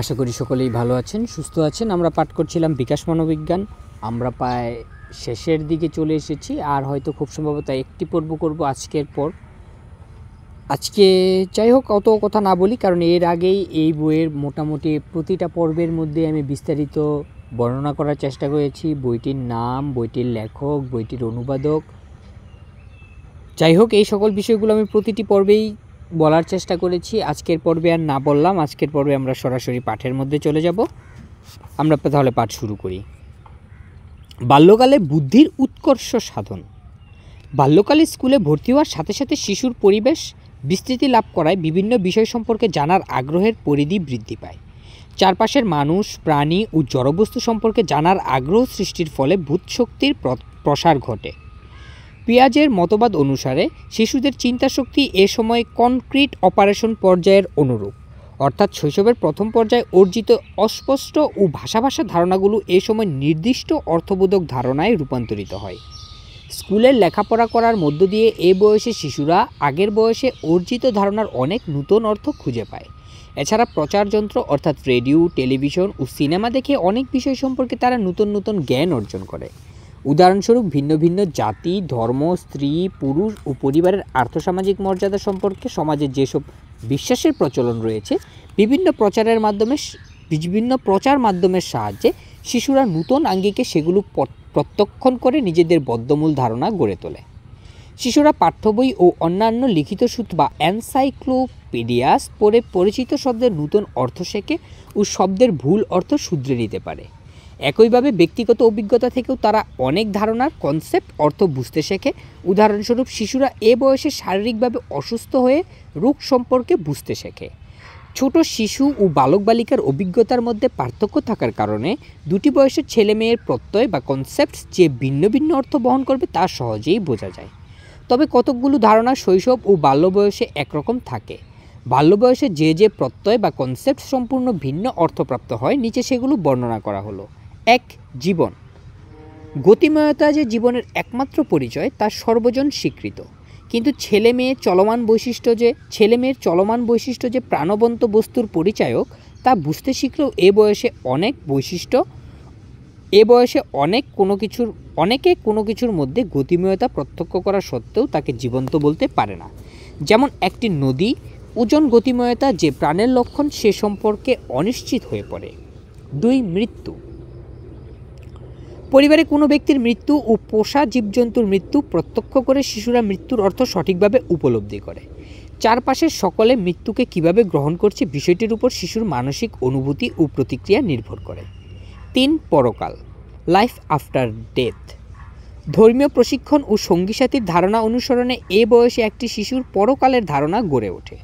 আশা করি সকলেই ভালো আছেন, সুস্থ আছেন। আমরা পাঠ করছিলাম বিকাশ মনোবিজ্ঞান। আমরা প্রায় শেষের দিকে চলে এসেছি, আর হয়তো খুব সম্ভবত একটি পর্ব করব আজকের পর। আজকে যাই হোক, অত কথা না বলি, কারণ এর আগেই এই বইয়ের মোটামুটি প্রতিটা পর্বের মধ্যে আমি বিস্তারিত বর্ণনা করার চেষ্টা করেছি। বইটির নাম, বইটির লেখক, বইটির অনুবাদক, যাই হোক এই সকল বিষয়গুলো আমি প্রতিটি পর্বেই বলার চেষ্টা করেছি। আজকের পর্বে আর না বললাম। আজকের পর্বে আমরা সরাসরি পাঠের মধ্যে চলে যাব। আমরা তাহলে পাঠ শুরু করি। বাল্যকালে বুদ্ধির উৎকর্ষ সাধন। বাল্যকালে স্কুলে ভর্তি হওয়ার সাথে সাথে শিশুর পরিবেশ বিস্তৃতি লাভ করায় বিভিন্ন বিষয় সম্পর্কে জানার আগ্রহের পরিধি বৃদ্ধি পায়। চারপাশের মানুষ, প্রাণী ও জড়বস্তু সম্পর্কে জানার আগ্রহ সৃষ্টির ফলে বোধশক্তির প্রসার ঘটে। পিয়াজের মতবাদ অনুসারে শিশুদের চিন্তাশক্তি এ সময় কনক্রিট অপারেশন পর্যায়ের অনুরূপ, অর্থাৎ শৈশবের প্রথম পর্যায়ে অর্জিত অস্পষ্ট ও ভাষা ধারণাগুলো এ সময় নির্দিষ্ট অর্থবোধক ধারণায় রূপান্তরিত হয়। স্কুলের লেখাপড়া করার মধ্য দিয়ে এ বয়সে শিশুরা আগের বয়সে অর্জিত ধারণার অনেক নতুন অর্থ খুঁজে পায়। এছাড়া প্রচারযন্ত্র অর্থাৎ রেডিও, টেলিভিশন ও সিনেমা দেখে অনেক বিষয় সম্পর্কে তারা নতুন নতুন জ্ঞান অর্জন করে। উদাহরণস্বরূপ ভিন্ন ভিন্ন জাতি, ধর্ম, স্ত্রী, পুরুষ ও পরিবারের আর্থসামাজিক মর্যাদা সম্পর্কে সমাজে যেসব বিশ্বাসের প্রচলন রয়েছে, বিভিন্ন প্রচার মাধ্যমের সাহায্যে শিশুরা নতুন আঙ্গিকে সেগুলো প্রত্যক্ষণ করে নিজেদের বদ্ধমূল ধারণা গড়ে তোলে। শিশুরা পাঠ্য বই ও অন্যান্য লিখিত সূত্র বা এনসাইক্লোপিডিয়াস পড়ে পরিচিত শব্দের নতুন অর্থ শেখে ও শব্দের ভুল অর্থ শুধরে নিতে পারে। একইভাবে ব্যক্তিগত অভিজ্ঞতা থেকেও তারা অনেক ধারণার কনসেপ্ট অর্থ বুঝতে শেখে। উদাহরণস্বরূপ শিশুরা এ বয়সে শারীরিকভাবে অসুস্থ হয়ে রোগ সম্পর্কে বুঝতে শেখে। ছোট শিশু ও বালক বালিকার অভিজ্ঞতার মধ্যে পার্থক্য থাকার কারণে দুটি বয়সের ছেলে মেয়ের প্রত্যয় বা কনসেপ্ট যে ভিন্ন ভিন্ন অর্থ বহন করবে তা সহজেই বোঝা যায়। তবে কতকগুলো ধারণা শৈশব ও বাল্য বয়সে একরকম থাকে। বাল্য বয়সে যে প্রত্যয় বা কনসেপ্ট সম্পূর্ণ ভিন্ন অর্থপ্রাপ্ত হয়, নিচে সেগুলো বর্ণনা করা হলো। 1. জীবন। গতিময়তা যে জীবনের একমাত্র পরিচয় তা সর্বজন স্বীকৃত, কিন্তু ছেলে মেয়ের চলমান বৈশিষ্ট্য যে প্রাণবন্ত বস্তুর পরিচায়ক তা বুঝতে শিখলেও অনেকে কোনো কিছুর মধ্যে গতিময়তা প্রত্যক্ষ করা সত্ত্বেও তাকে জীবন্ত বলতে পারে না। যেমন একটি নদী ওজন গতিময়তা যে প্রাণের লক্ষণ সে সম্পর্কে অনিশ্চিত হয়ে পড়ে। 2. মৃত্যু। পরিবারে কোনো ব্যক্তির মৃত্যু ও পোষা জীবজন্তুর মৃত্যু প্রত্যক্ষ করে শিশুরা মৃত্যুর অর্থ সঠিকভাবে উপলব্ধি করে। চারপাশের সকলে মৃত্যুকে কিভাবে গ্রহণ করছে বিষয়টির উপর শিশুর মানসিক অনুভূতি ও প্রতিক্রিয়া নির্ভর করে। 3. পরকাল, লাইফ আফটার ডেথ। ধর্মীয় প্রশিক্ষণ ও সঙ্গীসাথীর ধারণা অনুসরণে এ বয়সে একটি শিশুর পরকালের ধারণা গড়ে ওঠে।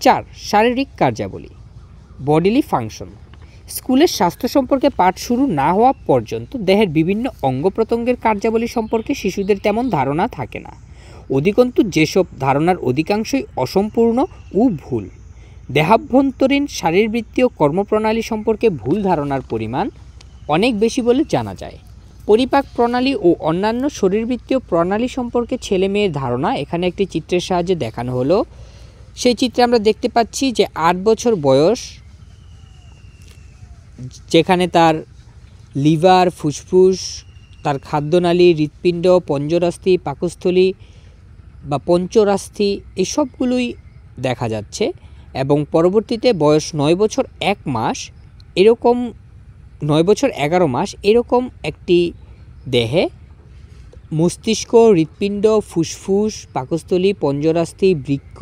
4. শারীরিক কার্যাবলী, বডিলি ফাংশন। স্কুলের স্বাস্থ্য সম্পর্কে পাঠ শুরু না হওয়া পর্যন্ত দেহের বিভিন্ন অঙ্গ প্রত্যঙ্গের কার্যাবলী সম্পর্কে শিশুদের তেমন ধারণা থাকে না। অধিকন্তু যেসব ধারণার অধিকাংশই অসম্পূর্ণ ও ভুল। দেহাভ্যন্তরীণ শারীরবৃত্তীয় কর্মপ্রণালী সম্পর্কে ভুল ধারণার পরিমাণ অনেক বেশি বলে জানা যায়। পরিপাক প্রণালী ও অন্যান্য শরীরবৃত্তীয় প্রণালী সম্পর্কে ছেলে মেয়ের ধারণা এখানে একটি চিত্রের সাহায্যে দেখানো হলো। সেই চিত্রে আমরা দেখতে পাচ্ছি যে 8 বছর বয়স, যেখানে তার লিভার, ফুসফুস, তার খাদ্যনালী, হৃৎপিণ্ড, পঞ্জরাস্থি, পাকস্থলী বা পঞ্চরাস্থি এসবগুলোই দেখা যাচ্ছে। এবং পরবর্তীতে বয়স 9 বছর 1 মাস এরকম 9 বছর 11 মাস এরকম একটি দেহে মস্তিষ্ক, হৃৎপিণ্ড, ফুসফুস, পাকস্থলী, পঞ্জরাস্থি, বৃক্ক,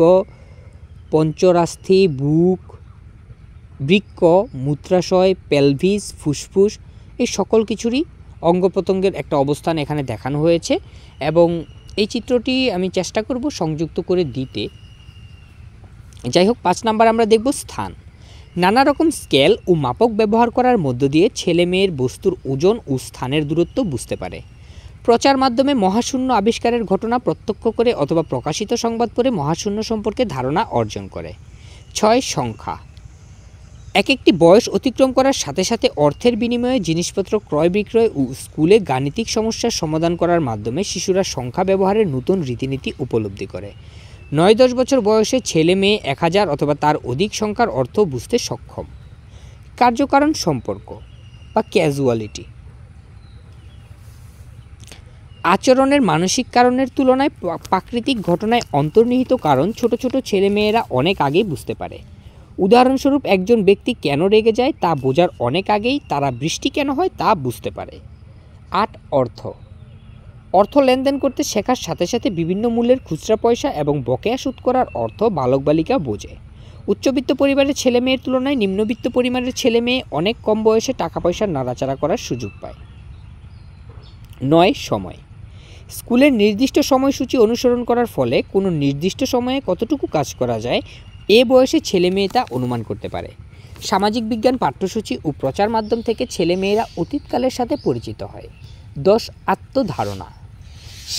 পঞ্চরাস্থি, বুক, বৃক্ক, মূত্রাশয়, পেলভিস, ফুসফুস এই সকল কিছুরই অঙ্গ প্রত্যঙ্গের একটা অবস্থান এখানে দেখানো হয়েছে। এবং এই চিত্রটি আমি চেষ্টা করব সংযুক্ত করে দিতে। যাই হোক, 5 নাম্বার আমরা দেখব স্থান। নানা রকম স্কেল ও মাপক ব্যবহার করার মধ্য দিয়ে ছেলে মেয়ের বস্তুর ওজন ও স্থানের দূরত্ব বুঝতে পারে। প্রচার মাধ্যমে মহাশূন্য আবিষ্কারের ঘটনা প্রত্যক্ষ করে অথবা প্রকাশিত সংবাদ পড়ে মহাশূন্য সম্পর্কে ধারণা অর্জন করে। 6. সংখ্যা। একটি বয়স অতিক্রম করার সাথে সাথে অর্থের বিনিময়ে জিনিসপত্র ক্রয় বিক্রয় ও স্কুলে গাণিতিক সমস্যার সমাধান করার মাধ্যমে শিশুরা সংখ্যা ব্যবহারের নতুন রীতিনীতি উপলব্ধি করে। 9-10 বছর বয়সে ছেলে মেয়ে 1000 অথবা তার অধিক সংখ্যার অর্থ বুঝতে সক্ষম। কার্যকারণ সম্পর্ক বা ক্যাজুয়ালিটি। আচরণের মানসিক কারণের তুলনায় প্রাকৃতিক ঘটনায় অন্তর্নিহিত কারণ ছোট ছোট ছেলেমেয়েরা অনেক আগেই বুঝতে পারে। উদাহরণস্বরূপ একজন ব্যক্তি কেন রেগে যায় তা বোঝার অনেক আগেই তারা বৃষ্টি কেন হয় তা বুঝতে পারে। 8. অর্থ লেনদেন করতে শেখার সাথে সাথে বিভিন্ন মূল্যের খুচরা পয়সা এবং বকেয়া সুদ করার অর্থ বালক বালিকা বোঝে। উচ্চবিত্ত পরিবারের ছেলে মেয়ের তুলনায় নিম্নবিত্ত পরিবারের ছেলে মেয়ে অনেক কম বয়সে টাকা পয়সার নাড়াচাড়া করার সুযোগ পায়। 9. সময়। স্কুলের নির্দিষ্ট সময়সূচি অনুসরণ করার ফলে কোনো নির্দিষ্ট সময়ে কতটুকু কাজ করা যায় এ বয়সে ছেলে মেয়ে তা অনুমান করতে পারে। সামাজিক বিজ্ঞান পাঠ্যসূচি ও প্রচার মাধ্যম থেকে ছেলে মেয়েরা অতীতকালের সাথে পরিচিত হয়। 10. আত্মধারণা।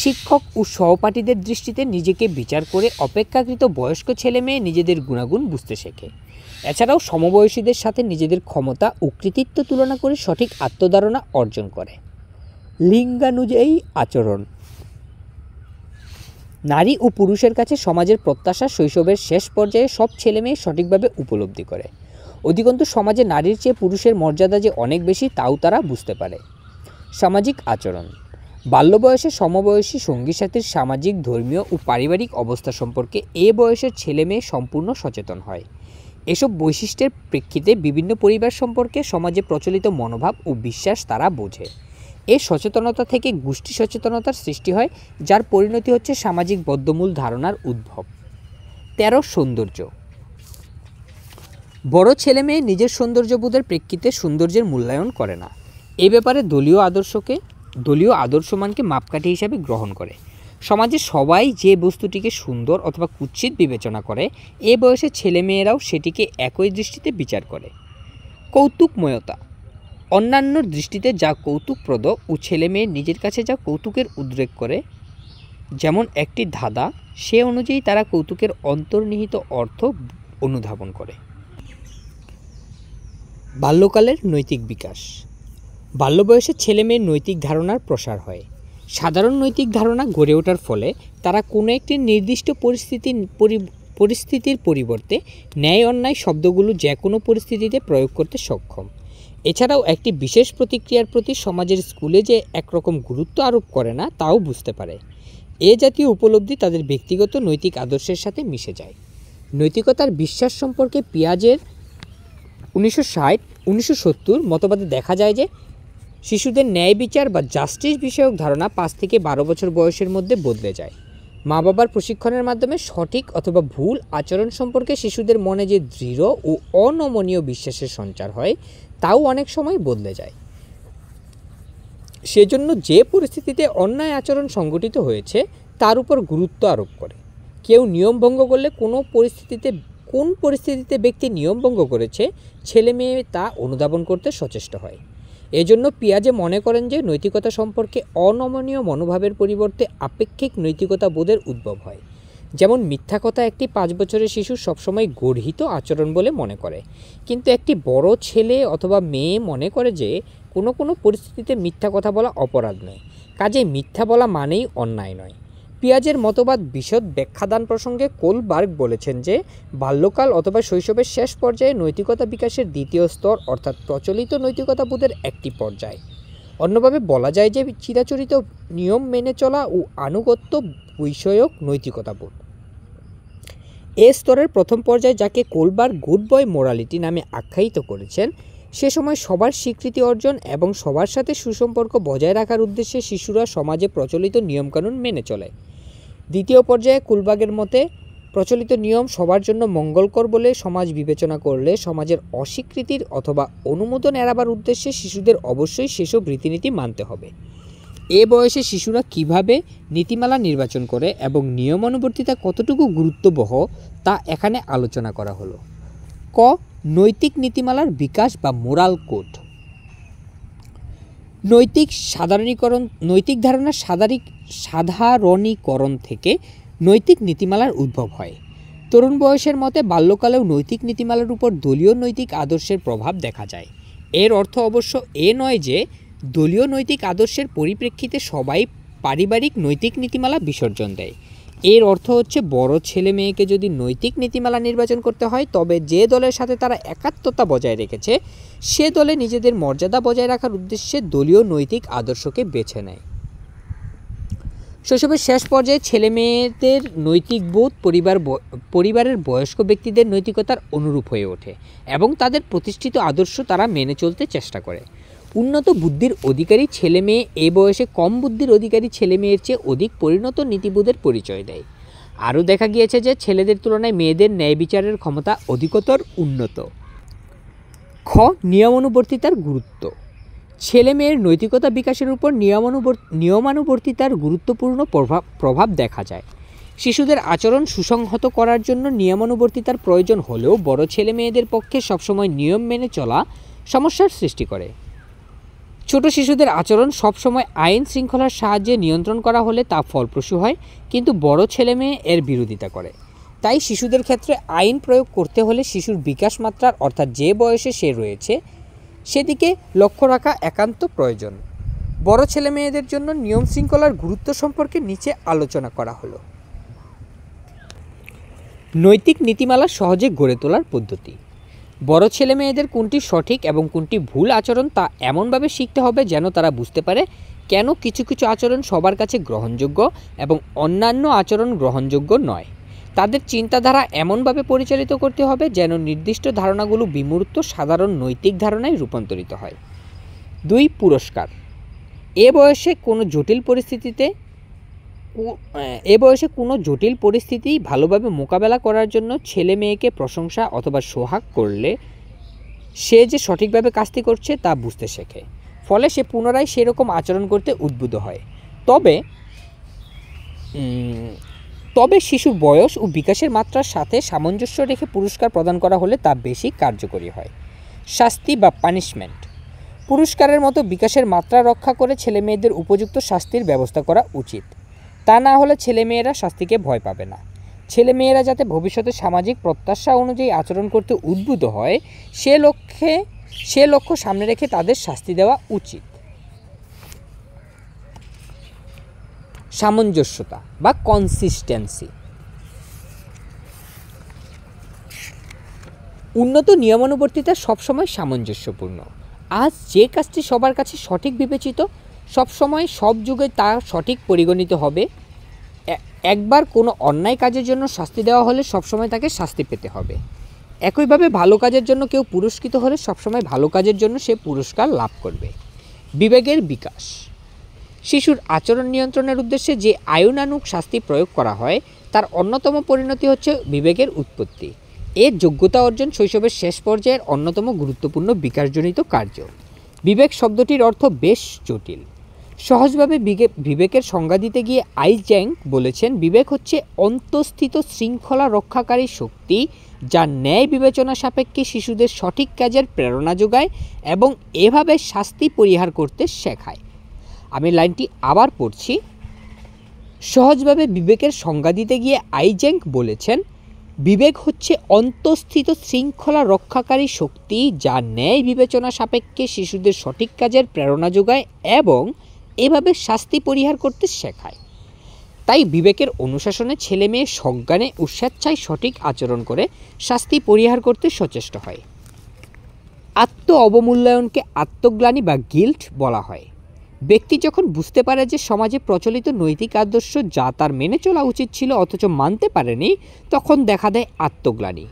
শিক্ষক ও সহপাঠীদের দৃষ্টিতে নিজেকে বিচার করে অপেক্ষাকৃত বয়স্ক ছেলে মেয়ে নিজেদের গুণাগুণ বুঝতে শেখে। এছাড়াও সমবয়সীদের সাথে নিজেদের ক্ষমতা ও কৃতিত্ব তুলনা করে সঠিক আত্মধারণা অর্জন করে। লিঙ্গানুযায়ী আচরণ। নারী ও পুরুষের কাছে সমাজের প্রত্যাশা শৈশবের শেষ পর্যায়ে সব ছেলে মেয়ে সঠিকভাবে উপলব্ধি করে। অধিকন্তু সমাজে নারীর চেয়ে পুরুষের মর্যাদা যে অনেক বেশি তাও তারা বুঝতে পারে। সামাজিক আচরণ। বাল্য বয়সে সমবয়সী সঙ্গী সাথীর সামাজিক, ধর্মীয় ও পারিবারিক অবস্থা সম্পর্কে এ বয়সের ছেলে মেয়ে সম্পূর্ণ সচেতন হয়। এসব বৈশিষ্ট্যের প্রেক্ষিতে বিভিন্ন পরিবার সম্পর্কে সমাজে প্রচলিত মনোভাব ও বিশ্বাস তারা বোঝে। এই সচেতনতা থেকে গোষ্ঠী সচেতনতার সৃষ্টি হয়, যার পরিণতি হচ্ছে সামাজিক বদ্ধমূল ধারণার উদ্ভব। 13. সৌন্দর্য। বড় ছেলে মেয়ে নিজের সৌন্দর্যবোধের প্রেক্ষিতে সৌন্দর্যের মূল্যায়ন করে না। এ ব্যাপারে দলীয় আদর্শমানকে মাপকাঠি হিসাবে গ্রহণ করে। সমাজে সবাই যে বস্তুটিকে সুন্দর অথবা কুৎসিত বিবেচনা করে এ বয়সে ছেলে মেয়েরাও সেটিকে একই দৃষ্টিতে বিচার করে। কৌতুকময়তা। অন্যান্যর দৃষ্টিতে যা কৌতুকপ্রদ ও ছেলে মেয়ে নিজের কাছে যা কৌতুকের উদ্রেক করে, যেমন একটি ধাঁধা, সে অনুযায়ী তারা কৌতুকের অন্তর্নিহিত অর্থ অনুধাবন করে। বাল্যকালের নৈতিক বিকাশ। বাল্য বয়সে ছেলে মেয়ের নৈতিক ধারণার প্রসার হয়। সাধারণ নৈতিক ধারণা গড়ে ওঠার ফলে তারা কোনো একটি নির্দিষ্ট পরিস্থিতির পরিবর্তে ন্যায় অন্যায় শব্দগুলো যে কোনো পরিস্থিতিতে প্রয়োগ করতে সক্ষম। এছাড়াও একটি বিশেষ প্রতিক্রিয়ার প্রতি সমাজের স্কুলে যে একরকম গুরুত্ব আরোপ করে না তাও বুঝতে পারে। এ জাতীয় উপলব্ধি তাদের ব্যক্তিগত নৈতিক আদর্শের সাথে মিশে যায়। নৈতিকতার বিশ্বাস সম্পর্কে পিয়াজের 1960-1970 মতবাদে দেখা যায় যে শিশুদের ন্যায় বিচার বা জাস্টিস বিষয়ক ধারণা 5 থেকে 12 বছর বয়সের মধ্যে বদলে যায়। মা বাবার প্রশিক্ষণের মাধ্যমে সঠিক অথবা ভুল আচরণ সম্পর্কে শিশুদের মনে যে দৃঢ় ও অনমনীয় বিশ্বাসের সঞ্চার হয় তাও অনেক সময় বদলে যায়। সেজন্য যে পরিস্থিতিতে অন্যায় আচরণ সংঘটিত হয়েছে তার উপর গুরুত্ব আরোপ করে। কেউ নিয়ম ভঙ্গ করলে কোন পরিস্থিতিতে ব্যক্তি নিয়ম ভঙ্গ করেছে ছেলে মেয়ে তা অনুধাবন করতে সচেষ্ট হয়। এজন্য পিয়াজে মনে করেন যে নৈতিকতা সম্পর্কে অনমনীয় মনোভাবের পরিবর্তে আপেক্ষিক নৈতিকতা বোধের উদ্ভব হয়। যেমন মিথ্যা কথা একটি 5 বছরের শিশু সবসময় গর্হিত আচরণ বলে মনে করে, কিন্তু একটি বড় ছেলে অথবা মেয়ে মনে করে যে কোনো পরিস্থিতিতে মিথ্যা কথা বলা অপরাধ নয়, কাজেই মিথ্যা বলা মানেই অন্যায় নয়। পিয়াজের মতবাদ বিশদ ব্যাখ্যাদান প্রসঙ্গে কোলবার্গ বলেছেন যে বাল্যকাল অথবা শৈশবের শেষ পর্যায়ে নৈতিকতা বিকাশের দ্বিতীয় স্তর অর্থাৎ প্রচলিত নৈতিকতাবোধের একটি পর্যায়। অন্যভাবে বলা যায় যে চিরাচরিত নিয়ম মেনে চলা ও আনুগত্য বিষয়ক নৈতিকতাবোধ। এ স্তরের প্রথম পর্যায়ে, যাকে কোলবার্গ গুড বয় মোরালিটি নামে আখ্যায়িত করেছেন, সে সময় সবার স্বীকৃতি অর্জন এবং সবার সাথে সুসম্পর্ক বজায় রাখার উদ্দেশ্যে শিশুরা সমাজে প্রচলিত নিয়মকানুন মেনে চলে। দ্বিতীয় পর্যায়ে কোলবার্গের মতে প্রচলিত নিয়ম সবার জন্য মঙ্গলকর বলে সমাজ বিবেচনা করলে সমাজের অস্বীকৃতির অথবা অনুমোদন এড়াবার উদ্দেশ্যে শিশুদের অবশ্যই সেসব রীতিনীতি মানতে হবে। এ বয়সে শিশুরা কিভাবে নীতিমালা নির্বাচন করে এবং নিয়মানুবর্তিতা কতটুকু গুরুত্ববহ তা এখানে আলোচনা করা হলো। ক. নৈতিক নীতিমালার বিকাশ বা মোরাল কোড। নৈতিক ধারণার সাধারণীকরণ থেকে নৈতিক নীতিমালার উদ্ভব হয়। তরুণ বয়সের মতে বাল্যকালেও নৈতিক নীতিমালার উপর দলীয় নৈতিক আদর্শের প্রভাব দেখা যায়। এর অর্থ অবশ্য এ নয় যে দলীয় নৈতিক আদর্শের পরিপ্রেক্ষিতে সবাই পারিবারিক নৈতিক নীতিমালা বিসর্জন দেয়। এর অর্থ হচ্ছে বড় ছেলে মেয়েকে যদি নৈতিক নীতিমালা নির্বাচন করতে হয় তবে যে দলের সাথে তারা একাত্মতা বজায় রেখেছে সে দলে নিজেদের মর্যাদা বজায় রাখার উদ্দেশ্যে দলীয় নৈতিক আদর্শকে বেছে নেয়। শৈশবের শেষ পর্যায়ে ছেলে মেয়েদের নৈতিক বোধ পরিবারের বয়স্ক ব্যক্তিদের নৈতিকতার অনুরূপ হয়ে ওঠে এবং তাদের প্রতিষ্ঠিত আদর্শ তারা মেনে চলতে চেষ্টা করে। উন্নত বুদ্ধির অধিকারী ছেলে মেয়ে এ বয়সে কম বুদ্ধির অধিকারী ছেলে মেয়ের চেয়ে অধিক পরিণত নীতিবোধের পরিচয় দেয়। আরও দেখা গিয়েছে যে ছেলেদের তুলনায় মেয়েদের ন্যায় বিচারের ক্ষমতা অধিকতর উন্নত। খ নিয়মানুবর্তিতার গুরুত্ব। ছেলে মেয়ের নৈতিকতা বিকাশের উপর নিয়মানুবর্তিতার গুরুত্বপূর্ণ প্রভাব দেখা যায়। শিশুদের আচরণ সুসংহত করার জন্য নিয়মানুবর্তিতার প্রয়োজন হলেও বড় ছেলে মেয়েদের পক্ষে সবসময় নিয়ম মেনে চলা সমস্যার সৃষ্টি করে। ছোট শিশুদের আচরণ সবসময় আইন শৃঙ্খলার সাহায্যে নিয়ন্ত্রণ করা হলে তা ফলপ্রসূ হয়, কিন্তু বড় ছেলে মেয়ে এর বিরোধিতা করে। তাই শিশুদের ক্ষেত্রে আইন প্রয়োগ করতে হলে শিশুর বিকাশ মাত্রার অর্থাৎ যে বয়সে সে রয়েছে সেদিকে লক্ষ্য রাখা একান্ত প্রয়োজন। বড় ছেলে মেয়েদের জন্য নিয়ম শৃঙ্খলার গুরুত্ব সম্পর্কে নিচে আলোচনা করা হলো। নৈতিক নীতিমালা সহজে গড়ে তোলার পদ্ধতি। বড় ছেলে মেয়েদের কোনটি সঠিক এবং কোনটি ভুল আচরণ তা এমনভাবে শিখতে হবে যেন তারা বুঝতে পারে কেন কিছু কিছু আচরণ সবার কাছে গ্রহণযোগ্য এবং অন্যান্য আচরণ গ্রহণযোগ্য নয়। তাদের চিন্তাধারা এমনভাবে পরিচালিত করতে হবে যেন নির্দিষ্ট ধারণাগুলো বিমূর্ত সাধারণ নৈতিক ধারণায় রূপান্তরিত হয়। 2 পুরস্কার। এ বয়সে কোনো জটিল পরিস্থিতি ভালোভাবে মোকাবেলা করার জন্য ছেলে মেয়েকে প্রশংসা অথবা সোহাগ করলে সে যে সঠিকভাবে কাজটি করছে তা বুঝতে শেখে, ফলে সে পুনরায় সেরকম আচরণ করতে উদ্বুদ্ধ হয়। তবে শিশুর বয়স ও বিকাশের মাত্রার সাথে সামঞ্জস্য রেখে পুরস্কার প্রদান করা হলে তা বেশি কার্যকরী হয়। শাস্তি বা পানিশমেন্ট। পুরস্কারের মতো বিকাশের মাত্রা রক্ষা করে ছেলে মেয়েদের উপযুক্ত শাস্তির ব্যবস্থা করা উচিত। তা না হলে ছেলেমেয়েরা শাস্তিকে ভয় পাবে না। ছেলেমেয়েরা যাতে ভবিষ্যতে সামাজিক প্রত্যাশা অনুযায়ী আচরণ করতে উদ্বুদ্ধ হয় সে লক্ষ্য সামনে রেখে তাদের শাস্তি দেওয়া উচিত। সামঞ্জস্যতা বা কনসিস্টেন্সি। উন্নত নিয়মানুবর্তিতা সবসময় সামঞ্জস্যপূর্ণ। আজ যে কাজটি সবার কাছে সঠিক বিবেচিত সবসময় সব যুগে তা সঠিক পরিগণিত হবে। একবার কোনো অন্যায় কাজের জন্য শাস্তি দেওয়া হলে সবসময় তাকে শাস্তি পেতে হবে। একইভাবে ভালো কাজের জন্য কেউ পুরস্কৃত হলে সবসময় ভালো কাজের জন্য সে পুরস্কার লাভ করবে। বিবেকের বিকাশ। শিশুর আচরণ নিয়ন্ত্রণের উদ্দেশ্যে যে আইনানুগ শাস্তি প্রয়োগ করা হয় তার অন্যতম পরিণতি হচ্ছে বিবেকের উৎপত্তি। এর যোগ্যতা অর্জন শৈশবের শেষ পর্যায়ের অন্যতম গুরুত্বপূর্ণ বিকাশজনিত কার্য। বিবেক শব্দটির অর্থ বেশ জটিল। সহজভাবে বিবেকের সংজ্ঞা দিতে গিয়ে আইজ্যাং বলেছেন, বিবেক হচ্ছে অন্তঃস্থিত শৃঙ্খলা রক্ষাকারী শক্তি যা ন্যায় বিবেচনা সাপেক্ষে শিশুদের সঠিক কাজের প্রেরণা যোগায় এবং এভাবে শাস্তি পরিহার করতে শেখায়। আমি লাইনটি আবার পড়ছি। সহজভাবে বিবেকের সংজ্ঞা দিতে গিয়ে আইজ্যাং বলেছেন, বিবেক হচ্ছে অন্তঃস্থিত শৃঙ্খলা রক্ষাকারী শক্তি যা ন্যায় বিবেচনা সাপেক্ষে শিশুদের সঠিক কাজের প্রেরণা যোগায় এবং এভাবে শাস্তি পরিহার করতে শেখায়। তাই বিবেকের অনুশাসনে ছেলে মেয়ে সজ্ঞানে ও স্বেচ্ছায় সঠিক আচরণ করে শাস্তি পরিহার করতে সচেষ্ট হয়। আত্ম অবমূল্যায়নকে আত্মগ্লানি বা গিল্ট বলা হয়। ব্যক্তি যখন বুঝতে পারে যে সমাজে প্রচলিত নৈতিক আদর্শ যা তার মেনে চলা উচিত ছিল অথচ মানতে পারেনি, তখন দেখা দেয় আত্মগ্লানি।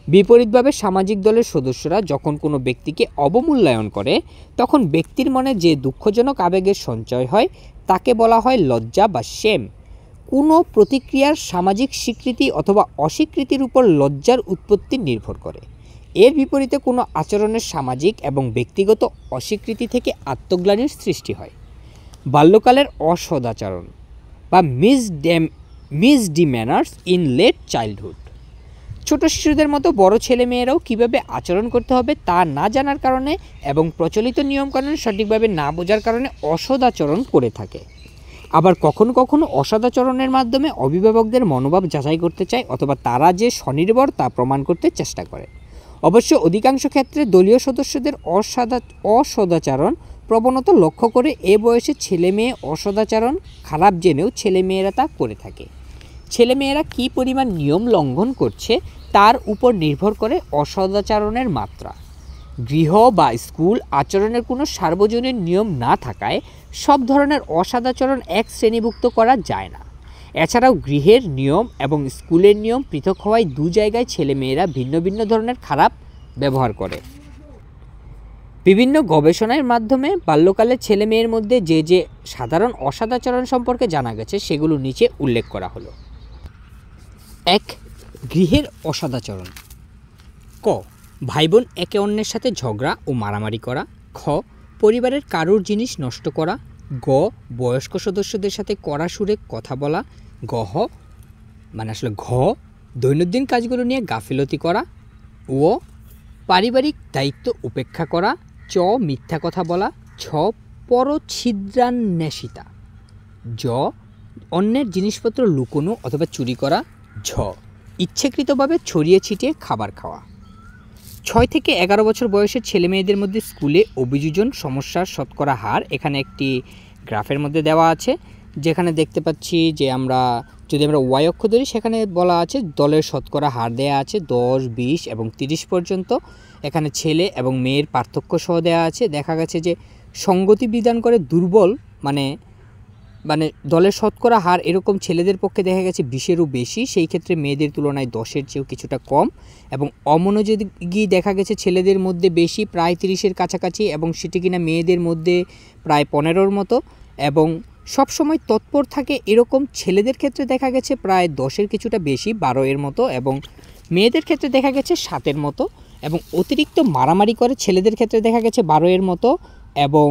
বিপরীতভাবে সামাজিক দলের সদস্যরা যখন কোনো ব্যক্তিকে অবমূল্যায়ন করে তখন ব্যক্তির মনে যে দুঃখজনক আবেগের সঞ্চয় হয় তাকে বলা হয় লজ্জা বা শেম। কোনো প্রতিক্রিয়ার সামাজিক স্বীকৃতি অথবা অস্বীকৃতির উপর লজ্জার উৎপত্তি নির্ভর করে। এর বিপরীতে কোনো আচরণের সামাজিক এবং ব্যক্তিগত অস্বীকৃতি থেকে আত্মগ্লানির সৃষ্টি হয়। বাল্যকালের অসদাচরণ বা মিসডিম্যানার্স ইন লেট চাইল্ডহুড। ছোট শিশুদের মতো বড় ছেলে মেয়েরাও কীভাবে আচরণ করতে হবে তা না জানার কারণে এবং প্রচলিত নিয়মকানুন সঠিকভাবে না বোঝার কারণে অসদাচরণ করে থাকে। আবার কখনো কখনো অসদাচরণের মাধ্যমে অভিভাবকদের মনোভাব যাচাই করতে চায় অথবা তারা যে স্বনির্ভর তা প্রমাণ করতে চেষ্টা করে। অবশ্য অধিকাংশ ক্ষেত্রে দলীয় সদস্যদের অসদাচরণ প্রবণতা লক্ষ্য করে এ বয়সে ছেলে মেয়ে অসদাচরণ খারাপ জেনেও ছেলে মেয়েরা তা করে থাকে। ছেলেমেয়েরা কী পরিমাণ নিয়ম লঙ্ঘন করছে তার উপর নির্ভর করে অসদাচরণের মাত্রা। গৃহ বা স্কুল আচরণের কোনো সার্বজনীন নিয়ম না থাকায় সব ধরনের অসদাচরণ এক শ্রেণীভুক্ত করা যায় না। এছাড়াও গৃহের নিয়ম এবং স্কুলের নিয়ম পৃথক হওয়ায় দু জায়গায় ছেলেমেয়েরা ভিন্ন ভিন্ন ধরনের খারাপ ব্যবহার করে। বিভিন্ন গবেষণার মাধ্যমে বাল্যকালে ছেলেমেয়ের মধ্যে যে যে সাধারণ অসদাচরণ সম্পর্কে জানা গেছে সেগুলো নিচে উল্লেখ করা হলো। 1. গৃহের অসদাচরণ। ক. ভাই বোন একে অন্যের সাথে ঝগড়া ও মারামারি করা। খ. পরিবারের কারুর জিনিস নষ্ট করা। গ. বয়স্ক সদস্যদের সাথে কড়া সুরে কথা বলা। ঘ. দৈনন্দিন কাজগুলো নিয়ে গাফিলতি করা। ও. পারিবারিক দায়িত্ব উপেক্ষা করা। চ. মিথ্যা কথা বলা। ছ. পরছিদ্রান্বেষিতা। জ. অন্যের জিনিসপত্র লুকোনো অথবা চুরি করা। ঝ. ইচ্ছাকৃতভাবে ছড়িয়ে ছিটিয়ে খাবার খাওয়া। 6 থেকে 11 বছর বয়সের ছেলেমেয়েদের মধ্যে স্কুলে অভিযোজন সমস্যার শতকরা হার এখানে একটি গ্রাফের মধ্যে দেওয়া আছে, যেখানে দেখতে পাচ্ছি যে যদি আমরা ওয়াই অক্ষ ধরি সেখানে বলা আছে দলের শতকরা হার দেয়া আছে 10, 20 এবং 30 পর্যন্ত। এখানে ছেলে এবং মেয়ের পার্থক্য সহ দেওয়া আছে। দেখা গেছে যে সঙ্গতি বিধান করে দুর্বল মানে দলের শতকরা হার এরকম ছেলেদের পক্ষে দেখা গেছে 20-এরও বেশি, সেই ক্ষেত্রে মেয়েদের তুলনায় 10-এর চেয়েও কিছুটা কম। এবং অমনোযোগী দেখা গেছে ছেলেদের মধ্যে বেশি, প্রায় 30-এর কাছাকাছি, এবং সেটি কিনা মেয়েদের মধ্যে প্রায় 15-র মতো। এবং সবসময় তৎপর থাকে এরকম ছেলেদের ক্ষেত্রে দেখা গেছে প্রায় 10-এর কিছুটা বেশি, 12-এর মতো, এবং মেয়েদের ক্ষেত্রে দেখা গেছে 7-এর মতো। এবং অতিরিক্ত মারামারি করে ছেলেদের ক্ষেত্রে দেখা গেছে 12-এর মতো, এবং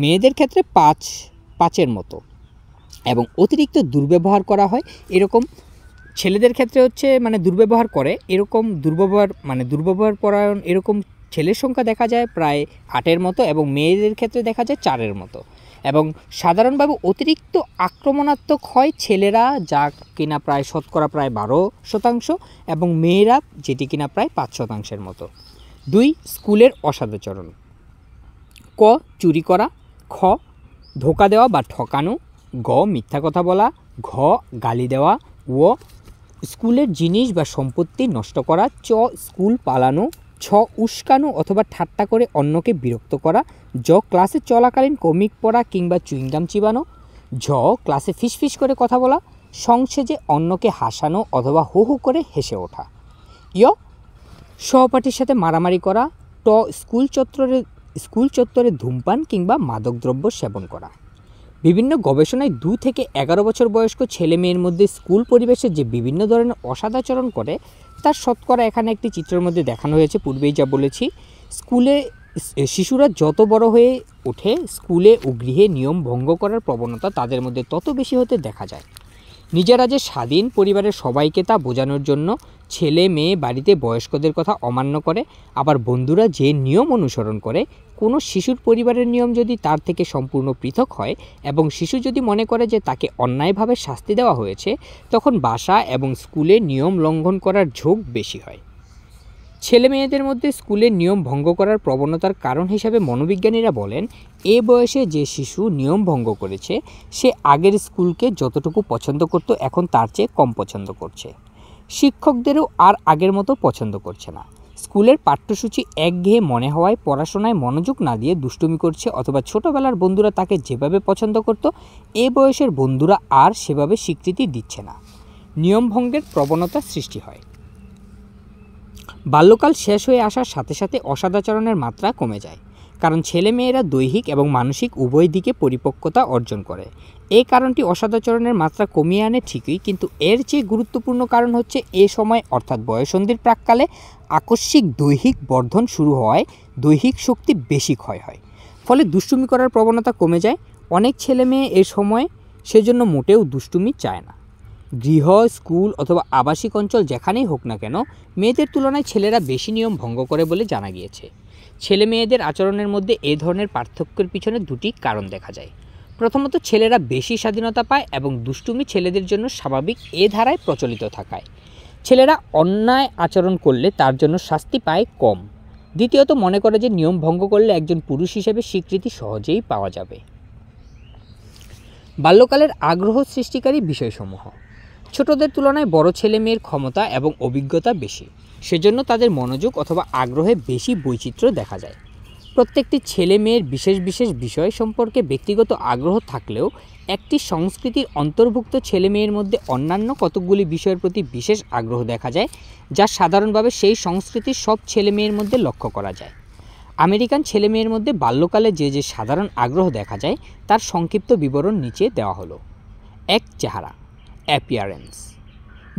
মেয়েদের ক্ষেত্রে 5-এর মতো। এবং অতিরিক্ত দুর্ব্যবহার করা হয় এরকম ছেলেদের ক্ষেত্রে দুর্ব্যবহার করে এরকম দুর্ব্যবহার পরায়ণ এরকম ছেলের সংখ্যা দেখা যায় প্রায় 8-এর মতো, এবং মেয়েদের ক্ষেত্রে দেখা যায় 4-এর মতো। এবং সাধারণভাবে অতিরিক্ত আক্রমণাত্মক হয় ছেলেরা, যা কিনা প্রায় শতকরা প্রায় 12%, এবং মেয়েরা যেটি কিনা প্রায় 5%-এর মতো। 2. স্কুলের অসদাচরণ। ক. চুরি করা। খ. ধোঁকা দেওয়া বা ঠকানো। গ. মিথ্যা কথা বলা। ঘ. গালি দেওয়া। ও. স্কুলের জিনিস বা সম্পত্তি নষ্ট করা। চ. স্কুল পালানো। ছ. উস্কানো অথবা ঠাট্টা করে অন্যকে বিরক্ত করা। জ. ক্লাসে চলাকালীন কমিক পড়া কিংবা চুইংগাম চিবানো। ঝ. ক্লাসে ফিসফিস করে কথা বলা, সংসেজে অন্যকে হাসানো অথবা হু হু করে হেসে ওঠা। য়. সহপাঠীর সাথে মারামারি করা। ট. স্কুল চত্বরে ধূমপান কিংবা মাদকদ্রব্য সেবন করা। বিভিন্ন গবেষণায় 2 থেকে 11 বছর বয়স্ক ছেলে মেয়ের মধ্যে স্কুল পরিবেশে যে বিভিন্ন ধরনের অসদাচরণ করে তার শতকরা এখানে একটি চিত্রের মধ্যে দেখানো হয়েছে। পূর্বেই যা বলেছি, শিশুরা যত বড় হয়ে ওঠে স্কুলে ও গৃহে নিয়ম ভঙ্গ করার প্রবণতা তাদের মধ্যে তত বেশি হতে দেখা যায়। নিজেরা যে স্বাধীন, পরিবারের সবাইকে তা বোঝানোর জন্য ছেলে মেয়ে বাড়িতে বয়স্কদের কথা অমান্য করে। আবার বন্ধুরা যে নিয়ম অনুসরণ করে, কোনো শিশুর পরিবারের নিয়ম যদি তার থেকে সম্পূর্ণ পৃথক হয় এবং শিশু যদি মনে করে যে তাকে অন্যায়ভাবে শাস্তি দেওয়া হয়েছে, তখন বাসা এবং স্কুলে নিয়ম লঙ্ঘন করার ঝোঁক বেশি হয়। ছেলে মেয়েদের মধ্যে স্কুলের নিয়ম ভঙ্গ করার প্রবণতার কারণ হিসাবে মনোবিজ্ঞানীরা বলেন, এ বয়সে যে শিশু নিয়ম ভঙ্গ করেছে সে আগের স্কুলকে যতটুকু পছন্দ করত এখন তার চেয়ে কম পছন্দ করছে। শিক্ষকদেরও আর আগের মতো পছন্দ করছে না। স্কুলের পাঠ্যসূচি একঘেয়ে মনে হওয়ায় পড়াশোনায় মনোযোগ না দিয়ে দুষ্টুমি করছে, অথবা ছোটবেলার বন্ধুরা তাকে যেভাবে পছন্দ করত এ বয়সের বন্ধুরা আর সেভাবে স্বীকৃতি দিচ্ছে না। নিয়ম ভঙ্গের প্রবণতা সৃষ্টি হয়। বাল্যকাল শেষ হয়ে আসার সাথে সাথে অসদাচরণের মাত্রা কমে যায়, কারণ ছেলেমেয়েরা দৈহিক এবং মানসিক উভয় দিকে পরিপক্কতা অর্জন করে। এই কারণটি অসদাচরণের মাত্রা কমিয়ে আনে ঠিকই, কিন্তু এর চেয়ে গুরুত্বপূর্ণ কারণ হচ্ছে এ সময় অর্থাৎ বয়ঃসন্ধির প্রাক্কালে আকস্মিক দৈহিক বর্ধন শুরু হওয়ায় দৈহিক শক্তি বেশি ক্ষয় হয়, ফলে দুষ্টুমি করার প্রবণতা কমে যায়। অনেক ছেলেমেয়ে এ সময় সেজন্য মোটেও দুষ্টুমি চায় না। গৃহ, স্কুল অথবা আবাসিক অঞ্চল যেখানেই হোক না কেন, মেয়েদের তুলনায় ছেলেরা বেশি নিয়ম ভঙ্গ করে বলে জানা গিয়েছে। ছেলে মেয়েদের আচরণের মধ্যে এ ধরনের পার্থক্যের পিছনে দুটি কারণ দেখা যায়। প্রথমত, ছেলেরা বেশি স্বাধীনতা পায় এবং দুষ্টুমি ছেলেদের জন্য স্বাভাবিক এ ধারায় প্রচলিত থাকায় ছেলেরা অন্যায় আচরণ করলে তার জন্য শাস্তি পায় কম। দ্বিতীয়ত, মনে করে যে নিয়ম ভঙ্গ করলে একজন পুরুষ হিসেবে স্বীকৃতি সহজেই পাওয়া যাবে। বাল্যকালের আগ্রহ সৃষ্টিকারী বিষয়সমূহ। ছোটদের তুলনায় বড় ছেলে মেয়ের ক্ষমতা এবং অভিজ্ঞতা বেশি, সেজন্য তাদের মনোযোগ অথবা আগ্রহে বেশি বৈচিত্র্য দেখা যায়। প্রত্যেকটি ছেলে মেয়ের বিশেষ বিশেষ বিষয় সম্পর্কে ব্যক্তিগত আগ্রহ থাকলেও একটি সংস্কৃতির অন্তর্ভুক্ত ছেলে মেয়ের মধ্যে অন্যান্য কতকগুলি বিষয়ের প্রতি বিশেষ আগ্রহ দেখা যায়, যা সাধারণভাবে সেই সংস্কৃতির সব ছেলে মেয়ের মধ্যে লক্ষ্য করা যায়। আমেরিকান ছেলে মেয়ের মধ্যে বাল্যকালে যে সাধারণ আগ্রহ দেখা যায় তার সংক্ষিপ্ত বিবরণ নিচে দেওয়া হলো। 1. চেহারা, অ্যাপিয়ারেন্স।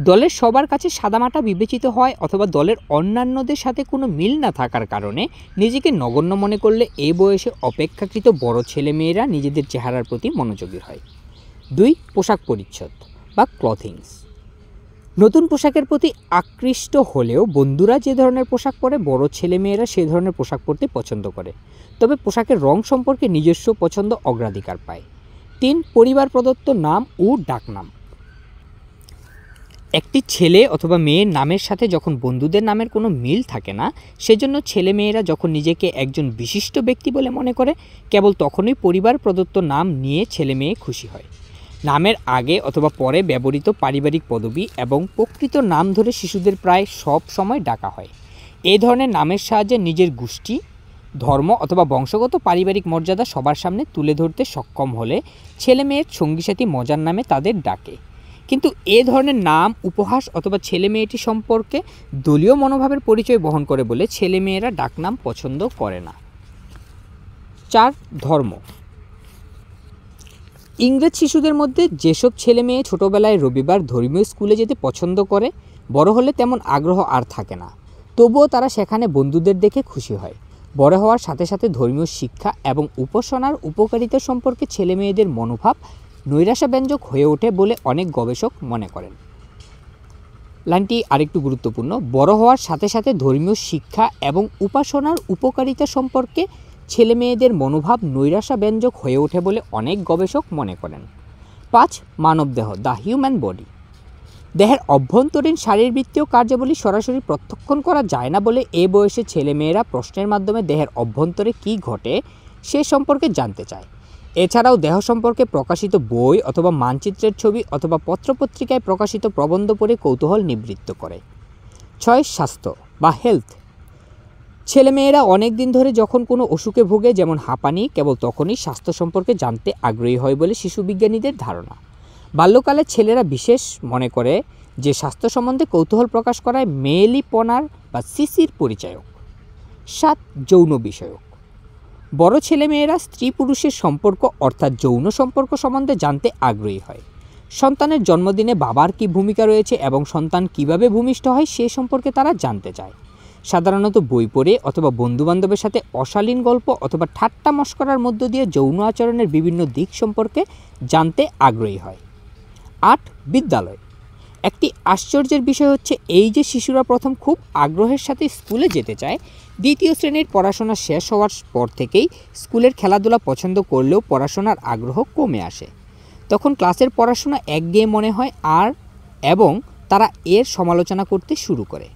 দলের সবার কাছে সাদামাটা বিবেচিত হয় অথবা দলের অন্যান্যদের সাথে কোনো মিল না থাকার কারণে নিজেকে নগণ্য মনে করলে এই বয়সে অপেক্ষাকৃত বড় ছেলেমেয়েরা নিজেদের চেহারার প্রতি মনোযোগী হয়। 2. পোশাক পরিচ্ছদ বা ক্লথিংস। নতুন পোশাকের প্রতি আকৃষ্ট হলেও বন্ধুরা যে ধরনের পোশাক পরে বড় ছেলেমেয়েরা সে ধরনের পোশাক পরতে পছন্দ করে, তবে পোশাকের রং সম্পর্কে নিজস্ব পছন্দ অগ্রাধিকার পায়। 3. পরিবার প্রদত্ত নাম ও ডাকনাম। একটি ছেলে অথবা মেয়ের নামের সাথে যখন বন্ধুদের নামের কোনো মিল থাকে না, সেজন্য ছেলে মেয়েরা যখন নিজেকে একজন বিশিষ্ট ব্যক্তি বলে মনে করে, কেবল তখনই পরিবার প্রদত্ত নাম নিয়ে ছেলে মেয়ে খুশি হয়। নামের আগে অথবা পরে ব্যবহৃত পারিবারিক পদবি এবং প্রকৃত নাম ধরে শিশুদের প্রায় সব সময় ডাকা হয়। এই ধরনের নামের সাহায্যে নিজের গোষ্ঠী, ধর্ম অথবা বংশগত পারিবারিক মর্যাদা সবার সামনে তুলে ধরতে সক্ষম হলে ছেলে মেয়ের সঙ্গীসাথী মজার নামে তাদের ডাকে। কিন্তু এ ধরনের নাম উপহাস অথবা ছেলে মেয়েটি সম্পর্কে দলীয় মনোভাবের পরিচয় বহন করে বলে ছেলে মেয়েরা ডাকনাম পছন্দ করে না। 4. ধর্ম। ইংরেজ শিশুদের মধ্যে যেসব ছেলে মেয়ে ছোটোবেলায় রবিবার ধর্মীয় স্কুলে যেতে পছন্দ করে, বড় হলে তেমন আগ্রহ আর থাকে না, তবুও তারা সেখানে বন্ধুদের দেখে খুশি হয়। বড় হওয়ার সাথে সাথে ধর্মীয় শিক্ষা এবং উপাসনার উপকারিতা সম্পর্কে ছেলে মেয়েদের মনোভাব নৈরাশাব্যঞ্জক হয়ে ওঠে বলে অনেক গবেষক মনে করেন। লাইনটি আরেকটু গুরুত্বপূর্ণ। বড় হওয়ার সাথে সাথে ধর্মীয় শিক্ষা এবং উপাসনার উপকারিতা সম্পর্কে ছেলে মেয়েদের মনোভাব নৈরাশাব্যঞ্জক হয়ে ওঠে বলে অনেক গবেষক মনে করেন। 5. মানবদেহ, দ্য হিউম্যান বডি। দেহের অভ্যন্তরীণ শারীরবৃত্তীয় কার্যাবলী সরাসরি প্রত্যক্ষণ করা যায় না বলে এ বয়সে ছেলেমেয়েরা প্রশ্নের মাধ্যমে দেহের অভ্যন্তরে কী ঘটে সে সম্পর্কে জানতে চায়। এছাড়াও দেহ সম্পর্কে প্রকাশিত বই অথবা মানচিত্রের ছবি অথবা পত্রপত্রিকায় প্রকাশিত প্রবন্ধ পড়ে কৌতূহল নিবৃত্ত করে। 6. স্বাস্থ্য বা হেলথ। ছেলেমেয়েরা অনেক দিন ধরে যখন কোনো অসুখে ভোগে, যেমন হাঁপানি, কেবল তখনই স্বাস্থ্য সম্পর্কে জানতে আগ্রহী হয় বলে শিশু বিজ্ঞানীদের ধারণা। বাল্যকালে ছেলেরা বিশেষ মনে করে যে স্বাস্থ্য সম্বন্ধে কৌতূহল প্রকাশ করায় মেয়েলিপনার বা সিসির পরিচায়ক। 7. যৌন বিষয়ক। বড় ছেলেমেয়েরা স্ত্রী পুরুষের সম্পর্ক অর্থাৎ যৌন সম্পর্ক সম্বন্ধে জানতে আগ্রহী হয়। সন্তানের জন্মদিনে বাবার কী ভূমিকা রয়েছে এবং সন্তান কিভাবে ভূমিষ্ঠ হয় সে সম্পর্কে তারা জানতে চায়। সাধারণত বই পড়ে অথবা বন্ধুবান্ধবের সাথে অশালীন গল্প অথবা ঠাট্টা মশকরার মধ্য দিয়ে যৌন আচরণের বিভিন্ন দিক সম্পর্কে জানতে আগ্রহী হয়। 8. বিদ্যালয়। একটি আশ্চর্যের বিষয় হচ্ছে এই যে শিশুরা প্রথম খুব আগ্রহের সাথে স্কুলে যেতে চায়, দ্বিতীয় শ্রেণীর পড়াশোনা শেষ হওয়ার পর থেকেই স্কুলের খেলাধুলা পছন্দ করলেও পড়াশোনার আগ্রহ কমে আসে। তখন ক্লাসের পড়াশোনা একঘেয়ে মনে হয় এবং তারা এর সমালোচনা করতে শুরু করে।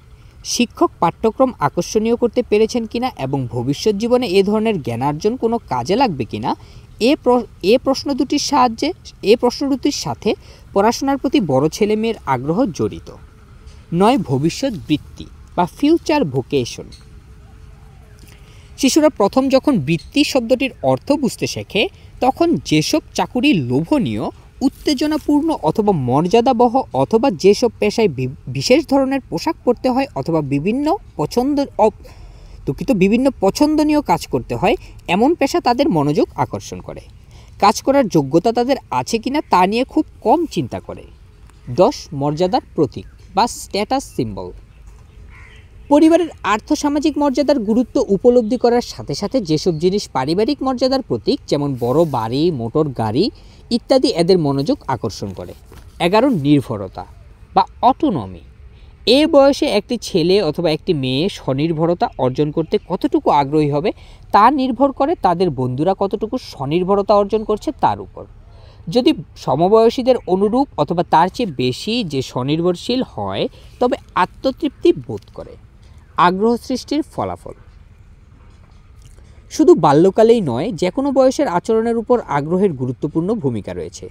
শিক্ষক পাঠ্যক্রম আকর্ষণীয় করতে পেরেছেন কিনা এবং ভবিষ্যৎ জীবনে এ ধরনের জ্ঞানার্জন কোনো কাজে লাগবে কিনা এ প্রশ্ন দুটির সাথে পড়াশোনার প্রতি বড় ছেলে মেয়ের আগ্রহ জড়িত। 9. ভবিষ্যৎ বৃত্তি বা ফিউচার ভোকেশন। শিশুরা প্রথম যখন বৃত্তি শব্দটির অর্থ বুঝতে শেখে, তখন যেসব চাকুরি লোভনীয়, উত্তেজনাপূর্ণ অথবা মর্যাদাবহ অথবা যেসব পেশায় বিশেষ ধরনের পোশাক পরতে হয় অথবা বিভিন্ন পছন্দনীয় কাজ করতে হয়, এমন পেশা তাদের মনোযোগ আকর্ষণ করে। কাজ করার যোগ্যতা তাদের আছে কিনা তা নিয়ে খুব কম চিন্তা করে। 10. মর্যাদার প্রতীক বা স্ট্যাটাস সিম্বল। পরিবারের আর্থসামাজিক মর্যাদার গুরুত্ব উপলব্ধি করার সাথে সাথে যেসব জিনিস পারিবারিক মর্যাদার প্রতীক, যেমন বড় বাড়ি, মোটর গাড়ি ইত্যাদি এদের মনোযোগ আকর্ষণ করে। 11. নির্ভরতা বা অটোনমি। এ বয়সে একটি ছেলে অথবা একটি মেয়ে স্বনির্ভরতা অর্জন করতে কতটুকু আগ্রহী হবে তা নির্ভর করে তাদের বন্ধুরা কতটুকু স্বনির্ভরতা অর্জন করছে তার উপর। যদি সমবয়সীদের অনুরূপ অথবা তার চেয়ে বেশি যে স্বনির্ভরশীল হয়, তবে আত্মতৃপ্তি বোধ করে। আগ্রহ সৃষ্টির ফলাফল। শুধু বাল্যকালেই নয়, যে কোনো বয়সের আচরণের উপর আগ্রহের গুরুত্বপূর্ণ ভূমিকা রয়েছে।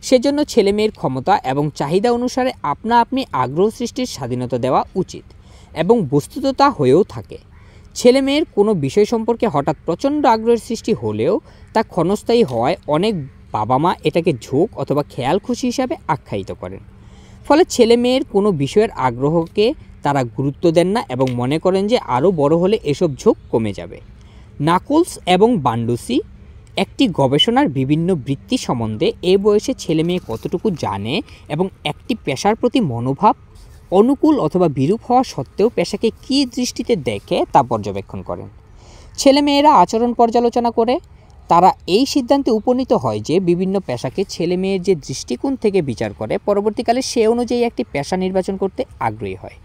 সেজন্য ছেলেমেয়ের ক্ষমতা এবং চাহিদা অনুসারে আপনা আপনি আগ্রহ সৃষ্টির স্বাধীনতা দেওয়া উচিত এবং বস্তুত তা হয়েও থাকে। ছেলেমেয়ের কোনো বিষয় সম্পর্কে হঠাৎ প্রচণ্ড আগ্রহের সৃষ্টি হলেও তা ক্ষণস্থায়ী হওয়ায় অনেক বাবা মা এটাকে ঝোঁক অথবা খেয়াল খুশি হিসাবে আখ্যায়িত করেন। ফলে ছেলেমেয়ের কোনো বিষয়ের আগ্রহকে তারা গুরুত্ব দেন না এবং মনে করেন যে আরও বড় হলে এসব ঝোঁক কমে যাবে। নাকলস এবং বান্ডুসি একটি গবেষণার বিভিন্ন বৃত্তি সম্বন্ধে এ বয়সে ছেলেমেয়ে কতটুকু জানে এবং একটি পেশার প্রতি মনোভাব অনুকূল অথবা বিরূপ হওয়া সত্ত্বেও পেশাকে কী দৃষ্টিতে দেখে তা পর্যবেক্ষণ করেন। ছেলেমেয়েরা আচরণ পর্যালোচনা করে তারা এই সিদ্ধান্তে উপনীত হয় যে বিভিন্ন পেশাকে ছেলেমেয়ের যে দৃষ্টিকোণ থেকে বিচার করে পরবর্তীকালে সে অনুযায়ী একটি পেশা নির্বাচন করতে আগ্রহী হয়।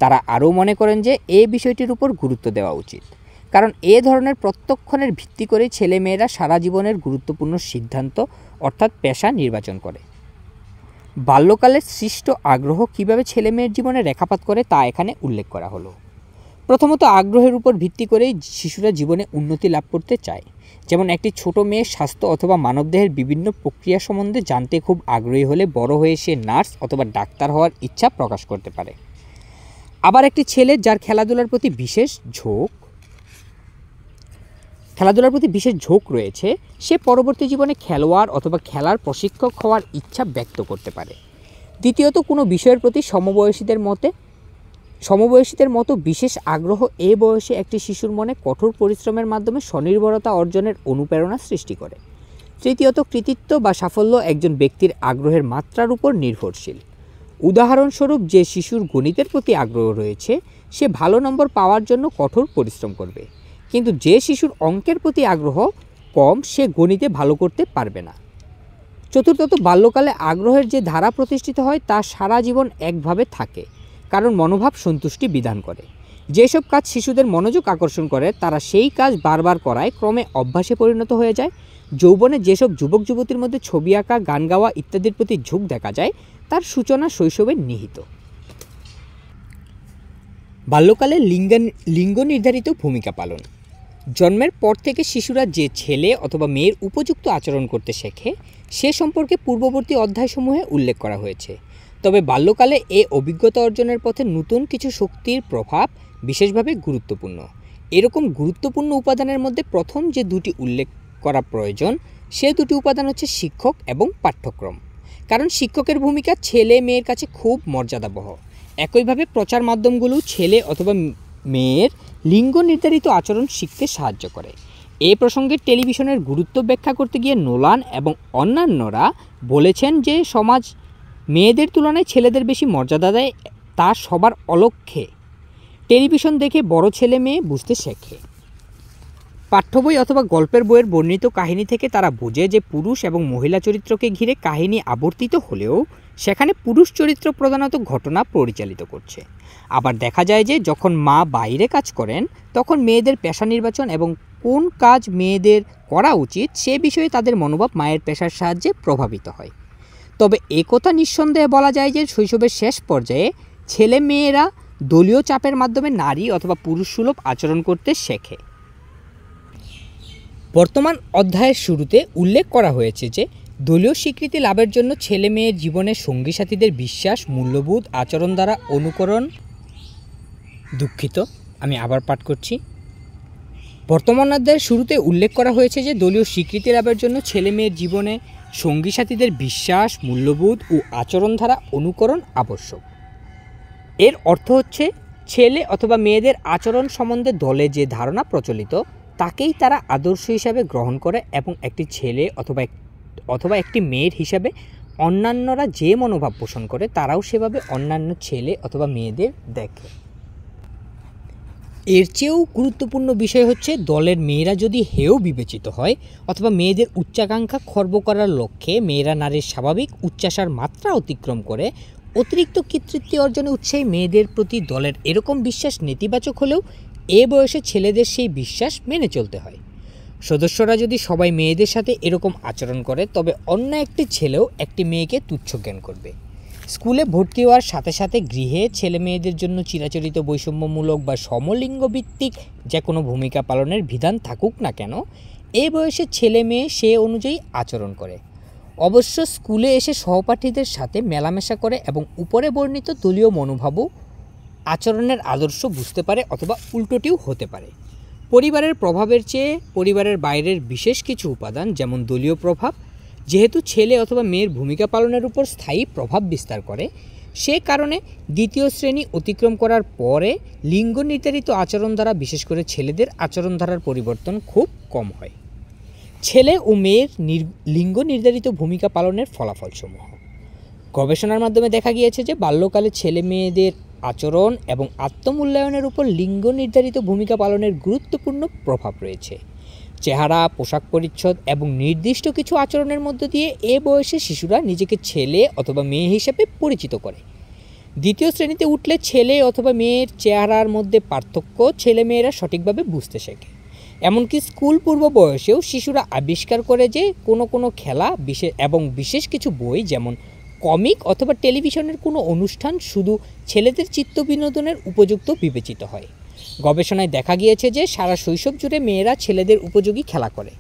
তারা আরও মনে করেন যে এই বিষয়টির উপর গুরুত্ব দেওয়া উচিত, কারণ এ ধরনের প্রত্যক্ষণের ভিত্তি করে ছেলেমেয়েরা সারা জীবনের গুরুত্বপূর্ণ সিদ্ধান্ত অর্থাৎ পেশা নির্বাচন করে। বাল্যকালের সৃষ্ট আগ্রহ কীভাবে ছেলেমেয়ের জীবনে রেখাপাত করে তা এখানে উল্লেখ করা হলো। প্রথমত, আগ্রহের উপর ভিত্তি করেই শিশুরা জীবনে উন্নতি লাভ করতে চায়। যেমন একটি ছোট মেয়ে স্বাস্থ্য অথবা মানবদেহের বিভিন্ন প্রক্রিয়া সম্বন্ধে জানতে খুব আগ্রহী হলে বড় হয়ে সে নার্স অথবা ডাক্তার হওয়ার ইচ্ছা প্রকাশ করতে পারে। আবার একটি ছেলে যার খেলাধুলার প্রতি বিশেষ ঝোঁক রয়েছে সে পরবর্তী জীবনে খেলোয়াড় অথবা খেলার প্রশিক্ষক হওয়ার ইচ্ছা ব্যক্ত করতে পারে। দ্বিতীয়ত, কোনো বিষয়ের প্রতি সমবয়সীদের মতো বিশেষ আগ্রহ এ বয়সে একটি শিশুর মনে কঠোর পরিশ্রমের মাধ্যমে স্বনির্ভরতা অর্জনের অনুপ্রেরণা সৃষ্টি করে। তৃতীয়ত, কৃতিত্ব বা সাফল্য একজন ব্যক্তির আগ্রহের মাত্রার উপর নির্ভরশীল। উদাহরণস্বরূপ, যে শিশুর গণিতের প্রতি আগ্রহ রয়েছে সে ভালো নম্বর পাওয়ার জন্য কঠোর পরিশ্রম করবে, কিন্তু যে শিশুর অঙ্কের প্রতি আগ্রহ কম সে গণিতে ভালো করতে পারবে না। চতুর্থত, বাল্যকালে আগ্রহের যে ধারা প্রতিষ্ঠিত হয় তা সারা জীবন একভাবে থাকে, কারণ মনোভাব সন্তুষ্টি বিধান করে। যেসব কাজ শিশুদের মনোযোগ আকর্ষণ করে তারা সেই কাজ বারবার করায় ক্রমে অভ্যাসে পরিণত হয়ে যায়। যৌবনে যেসব যুবক যুবতীর মধ্যে ছবি আঁকা, গান গাওয়া ইত্যাদির প্রতি ঝোঁক দেখা যায় তার সূচনা শৈশবে নিহিত। বাল্যকালে লিঙ্গ নির্ধারিত ভূমিকা পালন। জন্মের পর থেকে শিশুরা যে ছেলে অথবা মেয়ের উপযুক্ত আচরণ করতে শেখে সে সম্পর্কে পূর্ববর্তী অধ্যায়সমূহে উল্লেখ করা হয়েছে। তবে বাল্যকালে এ অভিজ্ঞতা অর্জনের পথে নতুন কিছু শক্তির প্রভাব বিশেষভাবে গুরুত্বপূর্ণ। এরকম গুরুত্বপূর্ণ উপাদানের মধ্যে প্রথম যে দুটি উল্লেখ করা প্রয়োজন সে দুটি উপাদান হচ্ছে শিক্ষক এবং পাঠ্যক্রম, কারণ শিক্ষকের ভূমিকা ছেলে মেয়ের কাছে খুব মর্যাদাবহ। একইভাবে প্রচার মাধ্যমগুলো ছেলে অথবা মেয়ের লিঙ্গ নির্ধারিত আচরণ শিখতে সাহায্য করে। এ প্রসঙ্গে টেলিভিশনের গুরুত্ব ব্যাখ্যা করতে গিয়ে নোলান এবং অন্যান্যরা বলেছেন যে সমাজ মেয়েদের তুলনায় ছেলেদের বেশি মর্যাদা দেয়, তা সবার অলক্ষ্যে টেলিভিশন দেখে বড় ছেলে মেয়ে বুঝতে শেখে। পাঠ্য বই অথবা গল্পের বইয়ের বর্ণিত কাহিনী থেকে তারা বোঝে যে পুরুষ এবং মহিলা চরিত্রকে ঘিরে কাহিনী আবর্তিত হলেও সেখানে পুরুষ চরিত্র প্রধানত ঘটনা পরিচালিত করছে। আবার দেখা যায় যে যখন মা বাইরে কাজ করেন তখন মেয়েদের পেশা নির্বাচন এবং কোন কাজ মেয়েদের করা উচিত সে বিষয়ে তাদের মনোভাব মায়ের পেশার সাহায্যে প্রভাবিত হয়। তবে একথা নিঃসন্দেহে বলা যায় যে শৈশবের শেষ পর্যায়ে ছেলে মেয়েরা দলীয় চাপের মাধ্যমে নারী অথবা পুরুষ সুলভ আচরণ করতে শেখে। বর্তমান অধ্যায়ের শুরুতে উল্লেখ করা হয়েছে যে দলীয় স্বীকৃতি লাভের জন্য ছেলে মেয়ের জীবনে সঙ্গী সাথীদের বিশ্বাস, মূল্যবোধ, আচরণ দ্বারা অনুকরণ। আমি আবার পাঠ করছি। বর্তমান অধ্যায়ের শুরুতে উল্লেখ করা হয়েছে যে দলীয় স্বীকৃতি লাভের জন্য ছেলে মেয়ের জীবনে সঙ্গী সাথীদের বিশ্বাস, মূল্যবোধ ও আচরণ দ্বারা অনুকরণ আবশ্যক। এর অর্থ হচ্ছে ছেলে অথবা মেয়েদের আচরণ সম্বন্ধে দলে যে ধারণা প্রচলিত তাকেই তারা আদর্শ হিসাবে গ্রহণ করে এবং একটি ছেলে অথবা একটি মেয়ের হিসাবে অন্যান্যরা যে মনোভাব পোষণ করে তারাও সেভাবে অন্যান্য ছেলে অথবা মেয়েদের দেখে। এর চেয়েও গুরুত্বপূর্ণ বিষয় হচ্ছে দলের মেয়েরা যদি হেয় বিবেচিত হয় অথবা মেয়েদের উচ্চাকাঙ্ক্ষা খর্ব করার লক্ষ্যে মেয়েরা নারীর স্বাভাবিক উচ্চাসার মাত্রা অতিক্রম করে অতিরিক্ত কৃতিত্ব অর্জনে উৎসাহী মেয়েদের প্রতি দলের এরকম বিশ্বাস নেতিবাচক হলেও এ বয়সে ছেলেদের সেই বিশ্বাস মেনে চলতে হয়। সদস্যরা যদি সবাই মেয়েদের সাথে এরকম আচরণ করে তবে অন্য একটি ছেলেও একটি মেয়েকে তুচ্ছ জ্ঞান করবে। স্কুলে ভর্তি হওয়ার সাথে সাথে গৃহে ছেলে মেয়েদের জন্য চিরাচরিত বৈষম্যমূলক বা সমলিঙ্গ ভিত্তিক যে কোনো ভূমিকা পালনের বিধান থাকুক না কেন, এই বয়সে ছেলে মেয়ে সে অনুযায়ী আচরণ করে। অবশ্য স্কুলে এসে সহপাঠীদের সাথে মেলামেশা করে এবং উপরে বর্ণিত দলীয় মনোভাবও আচরণের আদর্শ বুঝতে পারে অথবা উল্টোটিও হতে পারে। পরিবারের প্রভাবের চেয়ে পরিবারের বাইরের বিশেষ কিছু উপাদান, যেমন দলীয় প্রভাব, যেহেতু ছেলে অথবা মেয়ের ভূমিকা পালনের উপর স্থায়ী প্রভাব বিস্তার করে, সে কারণে দ্বিতীয় শ্রেণী অতিক্রম করার পরে লিঙ্গ নির্ধারিত আচরণ দ্বারা, বিশেষ করে ছেলেদের আচরণ ধারার পরিবর্তন খুব কম হয়। ছেলে ও মেয়ের লিঙ্গ নির্ধারিত ভূমিকা পালনের ফলাফলসমূহ। গবেষণার মাধ্যমে দেখা গিয়েছে যে বাল্যকালে ছেলে মেয়েদের আচরণ এবং আত্মমূল্যায়নের উপর লিঙ্গ নির্ধারিত ভূমিকা পালনের গুরুত্বপূর্ণ প্রভাব রয়েছে। চেহারা, পোশাক পরিচ্ছদ এবং নির্দিষ্ট কিছু আচরণের মধ্য দিয়ে এ বয়সে শিশুরা নিজেকে ছেলে অথবা মেয়ে হিসেবে পরিচিত করে। দ্বিতীয় শ্রেণীতে উঠলে ছেলে অথবা মেয়ের চেহারার মধ্যে পার্থক্য ছেলে মেয়েরা সঠিকভাবে বুঝতে শেখে। এমনকি স্কুল পূর্ব বয়সেও শিশুরা আবিষ্কার করে যে কোনো খেলা এবং বিশেষ কিছু বই, যেমন কমিক অথবা টেলিভিশনের কোনো অনুষ্ঠান শুধু ছেলেদের চিত্ত বিনোদনের উপযুক্ত বিবেচিত হয়। গবেষণায় দেখা গিয়েছে যে সারা শৈশব জুড়ে মেয়েরা ছেলেদের উপযোগী খেলা করে,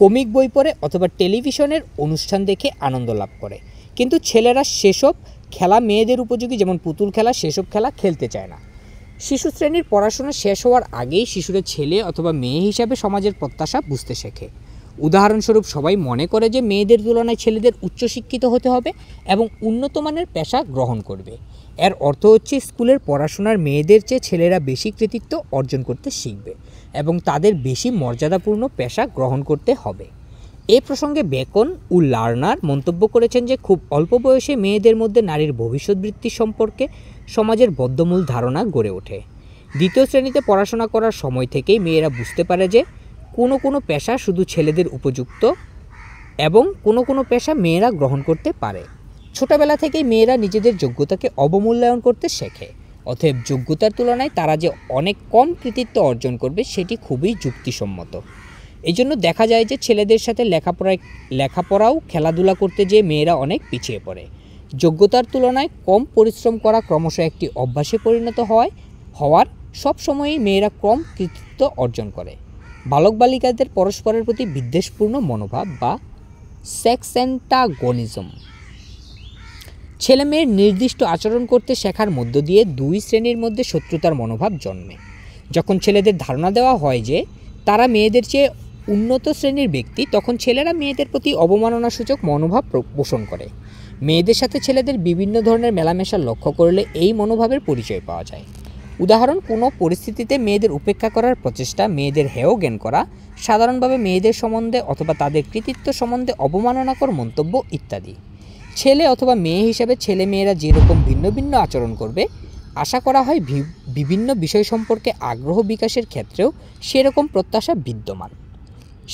কমিক বই পড়ে অথবা টেলিভিশনের অনুষ্ঠান দেখে আনন্দ লাভ করে, কিন্তু ছেলেরা সেসব খেলা মেয়েদের উপযোগী, যেমন পুতুল খেলা, সেসব খেলা খেলতে চায় না। শিশু শ্রেণীর পড়াশোনা শেষ হওয়ার আগেই শিশুরা ছেলে অথবা মেয়ে হিসাবে সমাজের প্রত্যাশা বুঝতে শেখে। উদাহরণস্বরূপ, সবাই মনে করে যে মেয়েদের তুলনায় ছেলেদের উচ্চশিক্ষিত হতে হবে এবং উন্নত মানের পেশা গ্রহণ করবে। এর অর্থ হচ্ছে স্কুলের পড়াশোনার মেয়েদের চেয়ে ছেলেরা বেশি কৃতিত্ব অর্জন করতে শিখবে এবং তাদের বেশি মর্যাদাপূর্ণ পেশা গ্রহণ করতে হবে। এ প্রসঙ্গে বেকন ও লার্নার মন্তব্য করেছেন যে খুব অল্প বয়সে মেয়েদের মধ্যে নারীর ভবিষ্যৎবৃত্তি সম্পর্কে সমাজের বদ্ধমূল ধারণা গড়ে ওঠে। দ্বিতীয় শ্রেণীতে পড়াশোনা করার সময় থেকেই মেয়েরা বুঝতে পারে যে কোনো পেশা শুধু ছেলেদের উপযুক্ত এবং কোনো পেশা মেয়েরা গ্রহণ করতে পারে। ছোটবেলা থেকেই মেয়েরা নিজেদের যোগ্যতাকে অবমূল্যায়ন করতে শেখে। অতএব যোগ্যতার তুলনায় তারা যে অনেক কম কৃতিত্ব অর্জন করবে সেটি খুবই যুক্তিসম্মত। এই জন্য দেখা যায় যে ছেলেদের সাথে লেখাপড়াও খেলাধুলা করতে যেয়ে মেয়েরা অনেক পিছিয়ে পড়ে। যোগ্যতার তুলনায় কম পরিশ্রম করা ক্রমশ একটি অভ্যাসে পরিণত হওয়ার সব সময়ই মেয়েরা কম কৃতিত্ব অর্জন করে। বালক বালিকাদের পরস্পরের প্রতি বিদ্বেষপূর্ণ মনোভাব বা সেক্স অ্যান্টাগনিজম। ছেলে মেয়ের নির্দিষ্ট আচরণ করতে শেখার মধ্য দিয়ে দুই শ্রেণীর মধ্যে শত্রুতার মনোভাব জন্মে। যখন ছেলেদের ধারণা দেওয়া হয় যে তারা মেয়েদের চেয়ে উন্নত শ্রেণীর ব্যক্তি, তখন ছেলেরা মেয়েদের প্রতি অবমাননাসূচক মনোভাব পোষণ করে। মেয়েদের সাথে ছেলেদের বিভিন্ন ধরনের মেলামেশা লক্ষ্য করলে এই মনোভাবের পরিচয় পাওয়া যায়। উদাহরণ, কোনো পরিস্থিতিতে মেয়েদের উপেক্ষা করার প্রচেষ্টা, মেয়েদের হেয় জ্ঞান করা, সাধারণভাবে মেয়েদের সম্বন্ধে অথবা তাদের কৃতিত্ব সম্বন্ধে অবমাননাকর মন্তব্য ইত্যাদি। ছেলে অথবা মেয়ে হিসাবে ছেলে মেয়েরা যেরকম ভিন্ন ভিন্ন আচরণ করবে, আশা করা হয় বিভিন্ন বিষয় সম্পর্কে আগ্রহ বিকাশের ক্ষেত্রেও সেরকম প্রত্যাশা বিদ্যমান।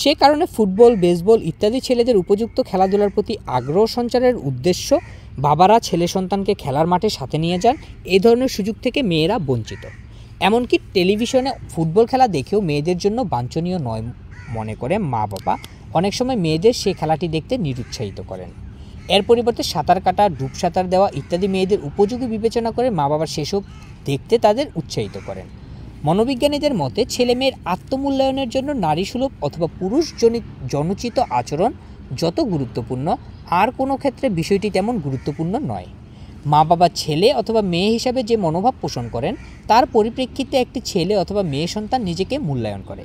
সে কারণে ফুটবল, বেসবল ইত্যাদি ছেলেদের উপযুক্ত খেলাধুলার প্রতি আগ্রহ সঞ্চারের উদ্দেশ্য বাবারা ছেলে সন্তানকে খেলার মাঠে সাথে নিয়ে যান। এই ধরনের সুযোগ থেকে মেয়েরা বঞ্চিত। এমনকি টেলিভিশনে ফুটবল খেলা দেখেও মেয়েদের জন্য বাঞ্ছনীয় নয় মনে করে মা বাবা অনেক সময় মেয়েদের সেই খেলাটি দেখতে নিরুৎসাহিত করেন। এর পরিবর্তে সাঁতার কাটা, ডুব সাঁতার দেওয়া ইত্যাদি মেয়েদের উপযোগী বিবেচনা করে মা বাবা সেসব দেখতে তাদের উৎসাহিত করেন। মনোবিজ্ঞানীদের মতে ছেলে মেয়ের আত্মমূল্যায়নের জন্য নারীসুলভ অথবা পুরুষ জনচিত আচরণ যত গুরুত্বপূর্ণ, আর কোনো ক্ষেত্রে বিষয়টি তেমন গুরুত্বপূর্ণ নয়। মা বাবা ছেলে অথবা মেয়ে হিসাবে যে মনোভাব পোষণ করেন তার পরিপ্রেক্ষিতে একটি ছেলে অথবা মেয়ে সন্তান নিজেকে মূল্যায়ন করে।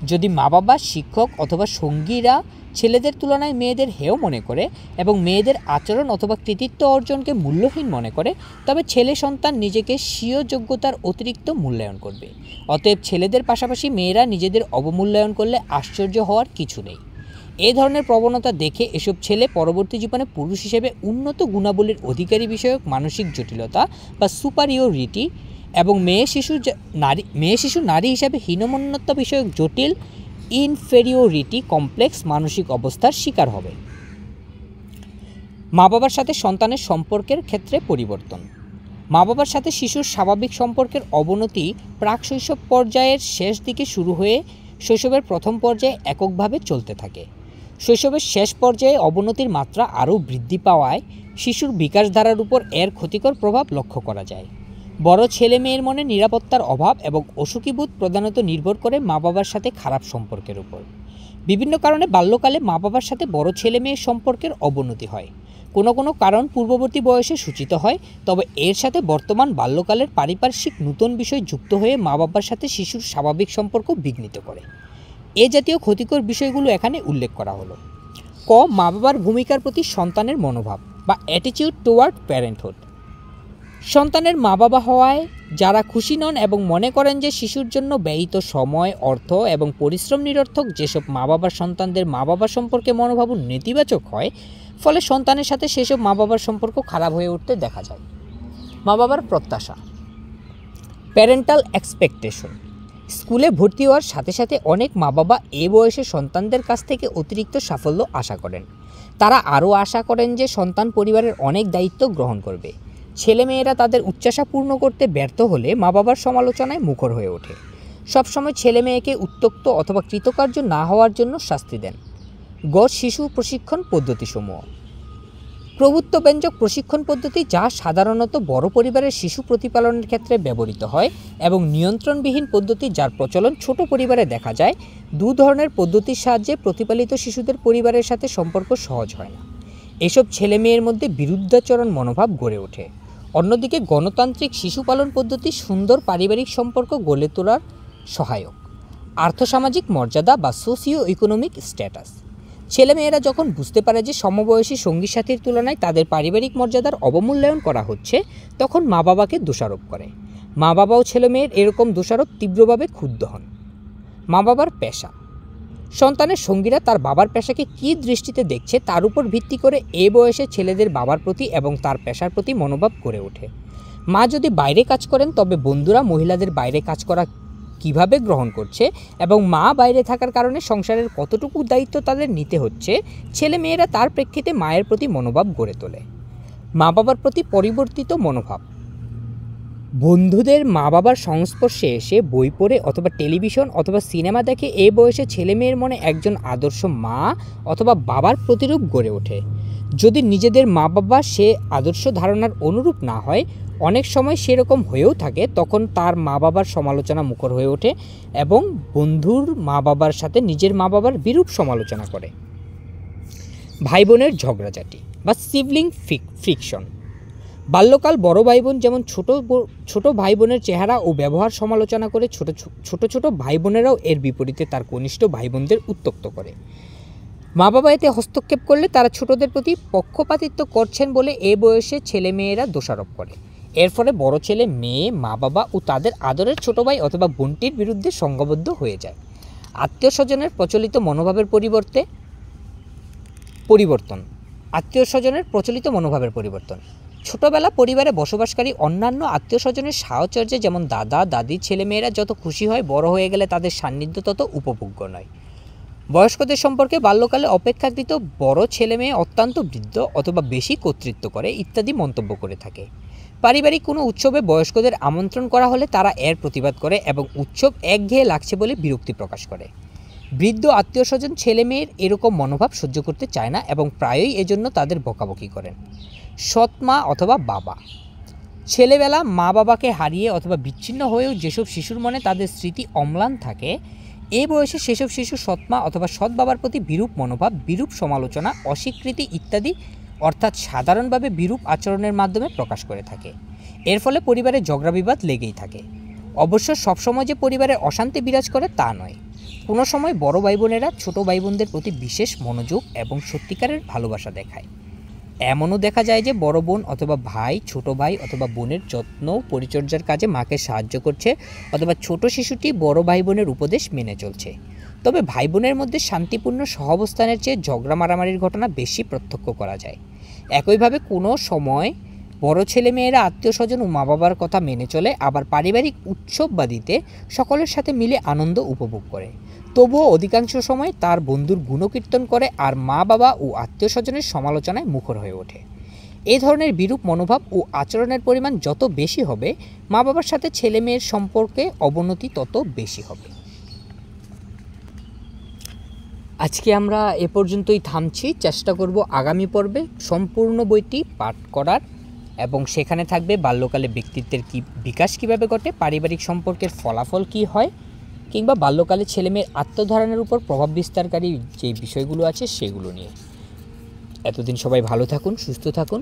যদি মা বাবা, শিক্ষক অথবা সঙ্গীরা ছেলেদের তুলনায় মেয়েদের হেয় মনে করে এবং মেয়েদের আচরণ অথবা কৃতিত্ব অর্জনকে মূল্যহীন মনে করে, তবে ছেলে সন্তান নিজেকে স্বীয় যোগ্যতার অতিরিক্ত মূল্যায়ন করবে। অতএব ছেলেদের পাশাপাশি মেয়েরা নিজেদের অবমূল্যায়ন করলে আশ্চর্য হওয়ার কিছু নেই। এই ধরনের প্রবণতা দেখে এসব ছেলে পরবর্তী জীবনে পুরুষ হিসেবে উন্নত গুণাবলীর অধিকারী বিষয়ক মানসিক জটিলতা বা সুপারিয়রিটি এবং মেয়ে শিশু নারী হিসাবে হীনমন্যতা বিষয়ক জটিল ইনফেরিওরিটি কমপ্লেক্স মানসিক অবস্থার শিকার হবে। মা বাবার সাথে সন্তানের সম্পর্কের ক্ষেত্রে পরিবর্তন। মা বাবার সাথে শিশুর স্বাভাবিক সম্পর্কের অবনতি প্রাক শৈশব পর্যায়ের শেষ দিকে শুরু হয়ে শৈশবের প্রথম পর্যায়ে এককভাবে চলতে থাকে। শৈশবের শেষ পর্যায়ে অবনতির মাত্রা আরও বৃদ্ধি পাওয়ায় শিশুর বিকাশধারার উপর এর ক্ষতিকর প্রভাব লক্ষ্য করা যায়। বড় ছেলে মেয়ের মনে নিরাপত্তার অভাব এবং অসুখীবোধ প্রধানত নির্ভর করে মা বাবার সাথে খারাপ সম্পর্কের উপর। বিভিন্ন কারণে বাল্যকালে মা বাবার সাথে বড় ছেলে মেয়ের সম্পর্কের অবনতি হয়। কোনো কোনো কারণ পূর্ববর্তী বয়সে সূচিত হয়, তবে এর সাথে বর্তমান বাল্যকালের পারিপার্শ্বিক নতুন বিষয় যুক্ত হয়ে মা বাবার সাথে শিশুর স্বাভাবিক সম্পর্ক বিঘ্নিত করে। এ জাতীয় ক্ষতিকর বিষয়গুলো এখানে উল্লেখ করা হলো। ক. মা বাবার ভূমিকার প্রতি সন্তানের মনোভাব বা অ্যাটিটিউড টুয়ার্ড প্যারেন্টহুড। সন্তানের মা বাবা হওয়ায় যারা খুশি নন এবং মনে করেন যে শিশুর জন্য ব্যয়িত সময়, অর্থ এবং পরিশ্রম নিরর্থক, যেসব মা বাবার সন্তানদের মা বাবা সম্পর্কে মনোভাব নেতিবাচক হয়, ফলে সন্তানের সাথে সেসব মা বাবার সম্পর্ক খারাপ হয়ে উঠতে দেখা যায়। মা বাবার প্রত্যাশা, প্যারেন্টাল এক্সপেকটেশন। স্কুলে ভর্তি হওয়ার সাথে সাথে অনেক মা বাবা এ বয়সে সন্তানদের কাছ থেকে অতিরিক্ত সাফল্য আশা করেন। তারা আরও আশা করেন যে সন্তান পরিবারের অনেক দায়িত্ব গ্রহণ করবে। ছেলেমেয়েরা তাদের উচ্চাশা পূর্ণ করতে ব্যর্থ হলে মা বাবার সমালোচনায় মুখর হয়ে ওঠে। সবসময় ছেলে মেয়েকে উত্ত্যক্ত অথবা কৃতকার্য না হওয়ার জন্য শাস্তি দেন। গ. শিশু প্রশিক্ষণ পদ্ধতিসমূহ। প্রভুত্বব্যঞ্জক প্রশিক্ষণ পদ্ধতি, যা সাধারণত বড় পরিবারের শিশু প্রতিপালনের ক্ষেত্রে ব্যবহৃত হয়, এবং নিয়ন্ত্রণবিহীন পদ্ধতি, যার প্রচলন ছোট পরিবারে দেখা যায়। দু ধরনের পদ্ধতির সাহায্যে প্রতিপালিত শিশুদের পরিবারের সাথে সম্পর্ক সহজ হয় না। এসব ছেলে মেয়ের মধ্যে বিরুদ্ধাচরণ মনোভাব গড়ে ওঠে। অন্যদিকে গণতান্ত্রিক শিশু পালন পদ্ধতি সুন্দর পারিবারিক সম্পর্ক গড়ে তোলার সহায়ক। আর্থসামাজিক মর্যাদা বা সোশিও ইকোনমিক স্ট্যাটাস। ছেলেমেয়েরা যখন বুঝতে পারে যে সমবয়সী সঙ্গী সাথীর তুলনায় তাদের পারিবারিক মর্যাদার অবমূল্যায়ন করা হচ্ছে, তখন মা বাবাকে দোষারোপ করে। মা বাবাও ছেলেমেয়ের এরকম দোষারোপ তীব্রভাবে ক্ষুব্ধ হন। মা বাবার পেশা। সন্তানের সঙ্গীরা তার বাবার পেশাকে কী দৃষ্টিতে দেখছে তার উপর ভিত্তি করে এ বয়সে ছেলেদের বাবার প্রতি এবং তার পেশার প্রতি মনোভাব গড়ে ওঠে। মা যদি বাইরে কাজ করেন, তবে বন্ধুরা মহিলাদের বাইরে কাজ করা কিভাবে গ্রহণ করছে এবং মা বাইরে থাকার কারণে সংসারের কতটুকু দায়িত্ব তাদের নিতে হচ্ছে, ছেলে মেয়েরা তার প্রেক্ষিতে মায়ের প্রতি মনোভাব গড়ে তোলে। মা বাবার প্রতি পরিবর্তিত মনোভাব। বন্ধুদের মা বাবার সংস্পর্শে এসে বই পড়ে অথবা টেলিভিশন অথবা সিনেমা দেখে এ বয়সে ছেলে মেয়ের মনে একজন আদর্শ মা অথবা বাবার প্রতিরূপ গড়ে ওঠে। যদি নিজেদের মা বাবা সে আদর্শ ধারণার অনুরূপ না হয়, অনেক সময় সেরকম হয়েও থাকে, তখন তার মা বাবার সমালোচনা মুখর হয়ে ওঠে এবং বন্ধুর মা বাবার সাথে নিজের মা বাবার বিরূপ সমালোচনা করে। ভাই বোনের ঝগড়াঝাটি বা সিবলিং ফ্রিকশন। বাল্যকাল বড় ভাই বোন যেমন ছোট ভাই বোনের চেহারা ও ব্যবহার সমালোচনা করে, ছোট ভাই বোনেরাও এর বিপরীতে তার কনিষ্ঠ ভাই বোনদের উত্ত্যক্ত করে। মা বাবা এতে হস্তক্ষেপ করলে তারা ছোটদের প্রতি পক্ষপাতিত্ব করছেন বলে এ বয়সে ছেলে মেয়েরা দোষারোপ করে। এর ফলে বড় ছেলে মেয়ে মা বাবা ও তাদের আদরের ছোট ভাই অথবা বোনটির বিরুদ্ধে সংঘবদ্ধ হয়ে যায়। আত্মীয় স্বজনের প্রচলিত মনোভাবের পরিবর্তন। ছোটবেলা পরিবারে বসবাসকারী অন্যান্য আত্মীয় স্বজনের সাহচর্যে, যেমন দাদা দাদির ছেলেমেয়েরা যত খুশি হয়, বড় হয়ে গেলে তাদের সান্নিধ্য তত উপভোগ্য নয়। বয়স্কদের সম্পর্কে বাল্যকালে অপেক্ষাকৃত বড় ছেলে মেয়ে অত্যন্ত বৃদ্ধ অথবা বেশি কর্তৃত্ব করে ইত্যাদি মন্তব্য করে থাকে। পারিবারিক কোনো উৎসবে বয়স্কদের আমন্ত্রণ করা হলে তারা এর প্রতিবাদ করে এবং উৎসব একঘেয়ে লাগছে বলে বিরক্তি প্রকাশ করে। বৃদ্ধ আত্মীয় স্বজন ছেলে মেয়ের এরকম মনোভাব সহ্য করতে চায় না এবং প্রায়ই এজন্য তাদের বকাবকি করেন। সৎ মা অথবা বাবা। ছেলেবেলা মা বাবাকে হারিয়ে অথবা বিচ্ছিন্ন হয়েও যেসব শিশুর মনে তাদের স্মৃতি অম্লান থাকে, এই বয়সে সেসব শিশু সৎমা অথবা সৎ বাবার প্রতি বিরূপ মনোভাব, বিরূপ সমালোচনা, অস্বীকৃতি ইত্যাদি, অর্থাৎ সাধারণভাবে বিরূপ আচরণের মাধ্যমে প্রকাশ করে থাকে। এর ফলে পরিবারে ঝগড়া বিবাদ লেগেই থাকে। অবশ্য সবসময় যে পরিবারে অশান্তি বিরাজ করে তা নয়। কোনো সময় বড় ভাই বোনেরা ছোট ভাই বোনদের প্রতি বিশেষ মনোযোগ এবং সত্যিকারের ভালোবাসা দেখায়। এমনও দেখা যায় যে বড় বোন অথবা ভাই ছোট ভাই অথবা বোনের যত্ন পরিচর্যার কাজে মাকে সাহায্য করছে, অথবা ছোট শিশুটি বড় ভাই বোনের উপদেশ মেনে চলছে। তবে ভাই বোনের মধ্যে শান্তিপূর্ণ সহাবস্থানের চেয়ে ঝগড়া মারামারির ঘটনা বেশি প্রত্যক্ষ করা যায়। একইভাবে কোনো সময় বড় ছেলে মেয়েরা আত্মীয় স্বজন ও মা বাবার কথা মেনে চলে, আবার পারিবারিক উৎসববাদিতে সকলের সাথে মিলে আনন্দ উপভোগ করে। তবুও অধিকাংশ সময় তার বন্ধুর গুণকীর্তন করে আর মা বাবা ও আত্মীয় স্বজনের সমালোচনায় মুখর হয়ে ওঠে। এই ধরনের বিরূপ মনোভাব ও আচরণের পরিমাণ যত বেশি হবে, মা বাবার সাথে ছেলে মেয়ের সম্পর্কে অবনতি তত বেশি হবে। আজকে আমরা এ পর্যন্তই থামছি, চেষ্টা করব আগামী পর্বে সম্পূর্ণ বইটি পাঠ করার, এবং সেখানে থাকবে বাল্যকালে ব্যক্তিত্বের বিকাশ কীভাবে ঘটে, পারিবারিক সম্পর্কের ফলাফল কী হয়, কিংবা বাল্যকালে ছেলেমেয়ের আত্মধারণের উপর প্রভাব বিস্তারকারী যে বিষয়গুলো আছে সেগুলো নিয়ে। এতদিন সবাই ভালো থাকুন, সুস্থ থাকুন,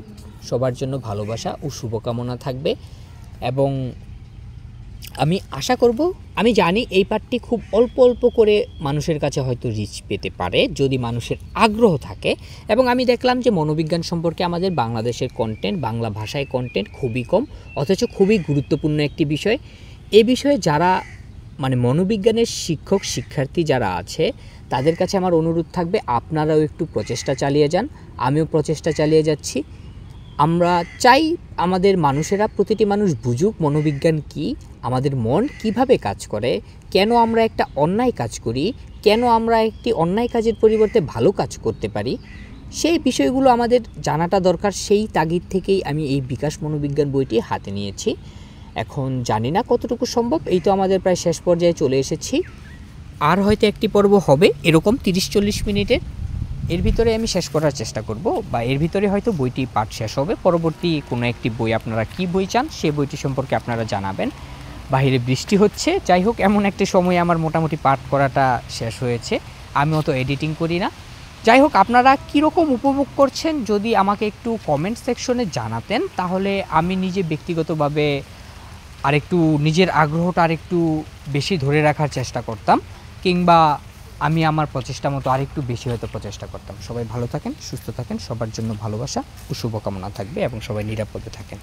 সবার জন্য ভালোবাসা ও শুভকামনা থাকবে। এবং আমি আশা করব, আমি জানি এই পাঠটি খুব অল্প অল্প করে মানুষের কাছে হয়তো রিচ পেতে পারে যদি মানুষের আগ্রহ থাকে। এবং আমি দেখলাম যে মনোবিজ্ঞান সম্পর্কে আমাদের বাংলাদেশের কন্টেন্ট, বাংলা ভাষায় কন্টেন্ট খুবই কম, অথচ খুবই গুরুত্বপূর্ণ একটি বিষয়। এ বিষয়ে যারা মনোবিজ্ঞানের শিক্ষক শিক্ষার্থী যারা আছে তাদের কাছে আমার অনুরোধ থাকবে, আপনারাও একটু প্রচেষ্টা চালিয়ে যান, আমিও প্রচেষ্টা চালিয়ে যাচ্ছি। আমরা চাই আমাদের মানুষেরা, প্রতিটি মানুষ বুঝুক মনোবিজ্ঞান কী, আমাদের মন কিভাবে কাজ করে, কেন আমরা একটা অন্যায় কাজ করি, কেন আমরা একটি অন্যায় কাজের পরিবর্তে ভালো কাজ করতে পারি, সেই বিষয়গুলো আমাদের জানাটা দরকার। সেই তাগিদ থেকেই আমি এই বিকাশ মনোবিজ্ঞান বইটি হাতে নিয়েছি। এখন জানি না কতটুকু সম্ভব, এই তো আমাদের প্রায় শেষ পর্যায়ে চলে এসেছি। আর হয়তো একটি পর্ব হবে এরকম 30-40 মিনিটের, এর ভিতরে আমি শেষ করার চেষ্টা করব, বা এর ভিতরে হয়তো বইটি পাঠ শেষ হবে। পরবর্তী কোনো একটি বই, আপনারা কি বই চান সেই বইটি সম্পর্কে আপনারা জানাবেন। বাইরে বৃষ্টি হচ্ছে, যাই হোক এমন একটি সময় আমার মোটামুটি পাঠ করাটা শেষ হয়েছে। আমি অত এডিটিং করি না। যাই হোক, আপনারা কীরকম উপভোগ করছেন যদি আমাকে একটু কমেন্ট সেকশনে জানাতেন, তাহলে আমি নিজে ব্যক্তিগতভাবে আরেকটু নিজের আগ্রহটা আরেকটু বেশি ধরে রাখার চেষ্টা করতাম, কিংবা আমি আমার প্রচেষ্টা মতো আরেকটু বেশি হয়তো প্রচেষ্টা করতাম। সবাই ভালো থাকেন, সুস্থ থাকেন, সবার জন্য ভালোবাসা ও শুভকামনা থাকবে, এবং সবাই নিরাপদে থাকেন।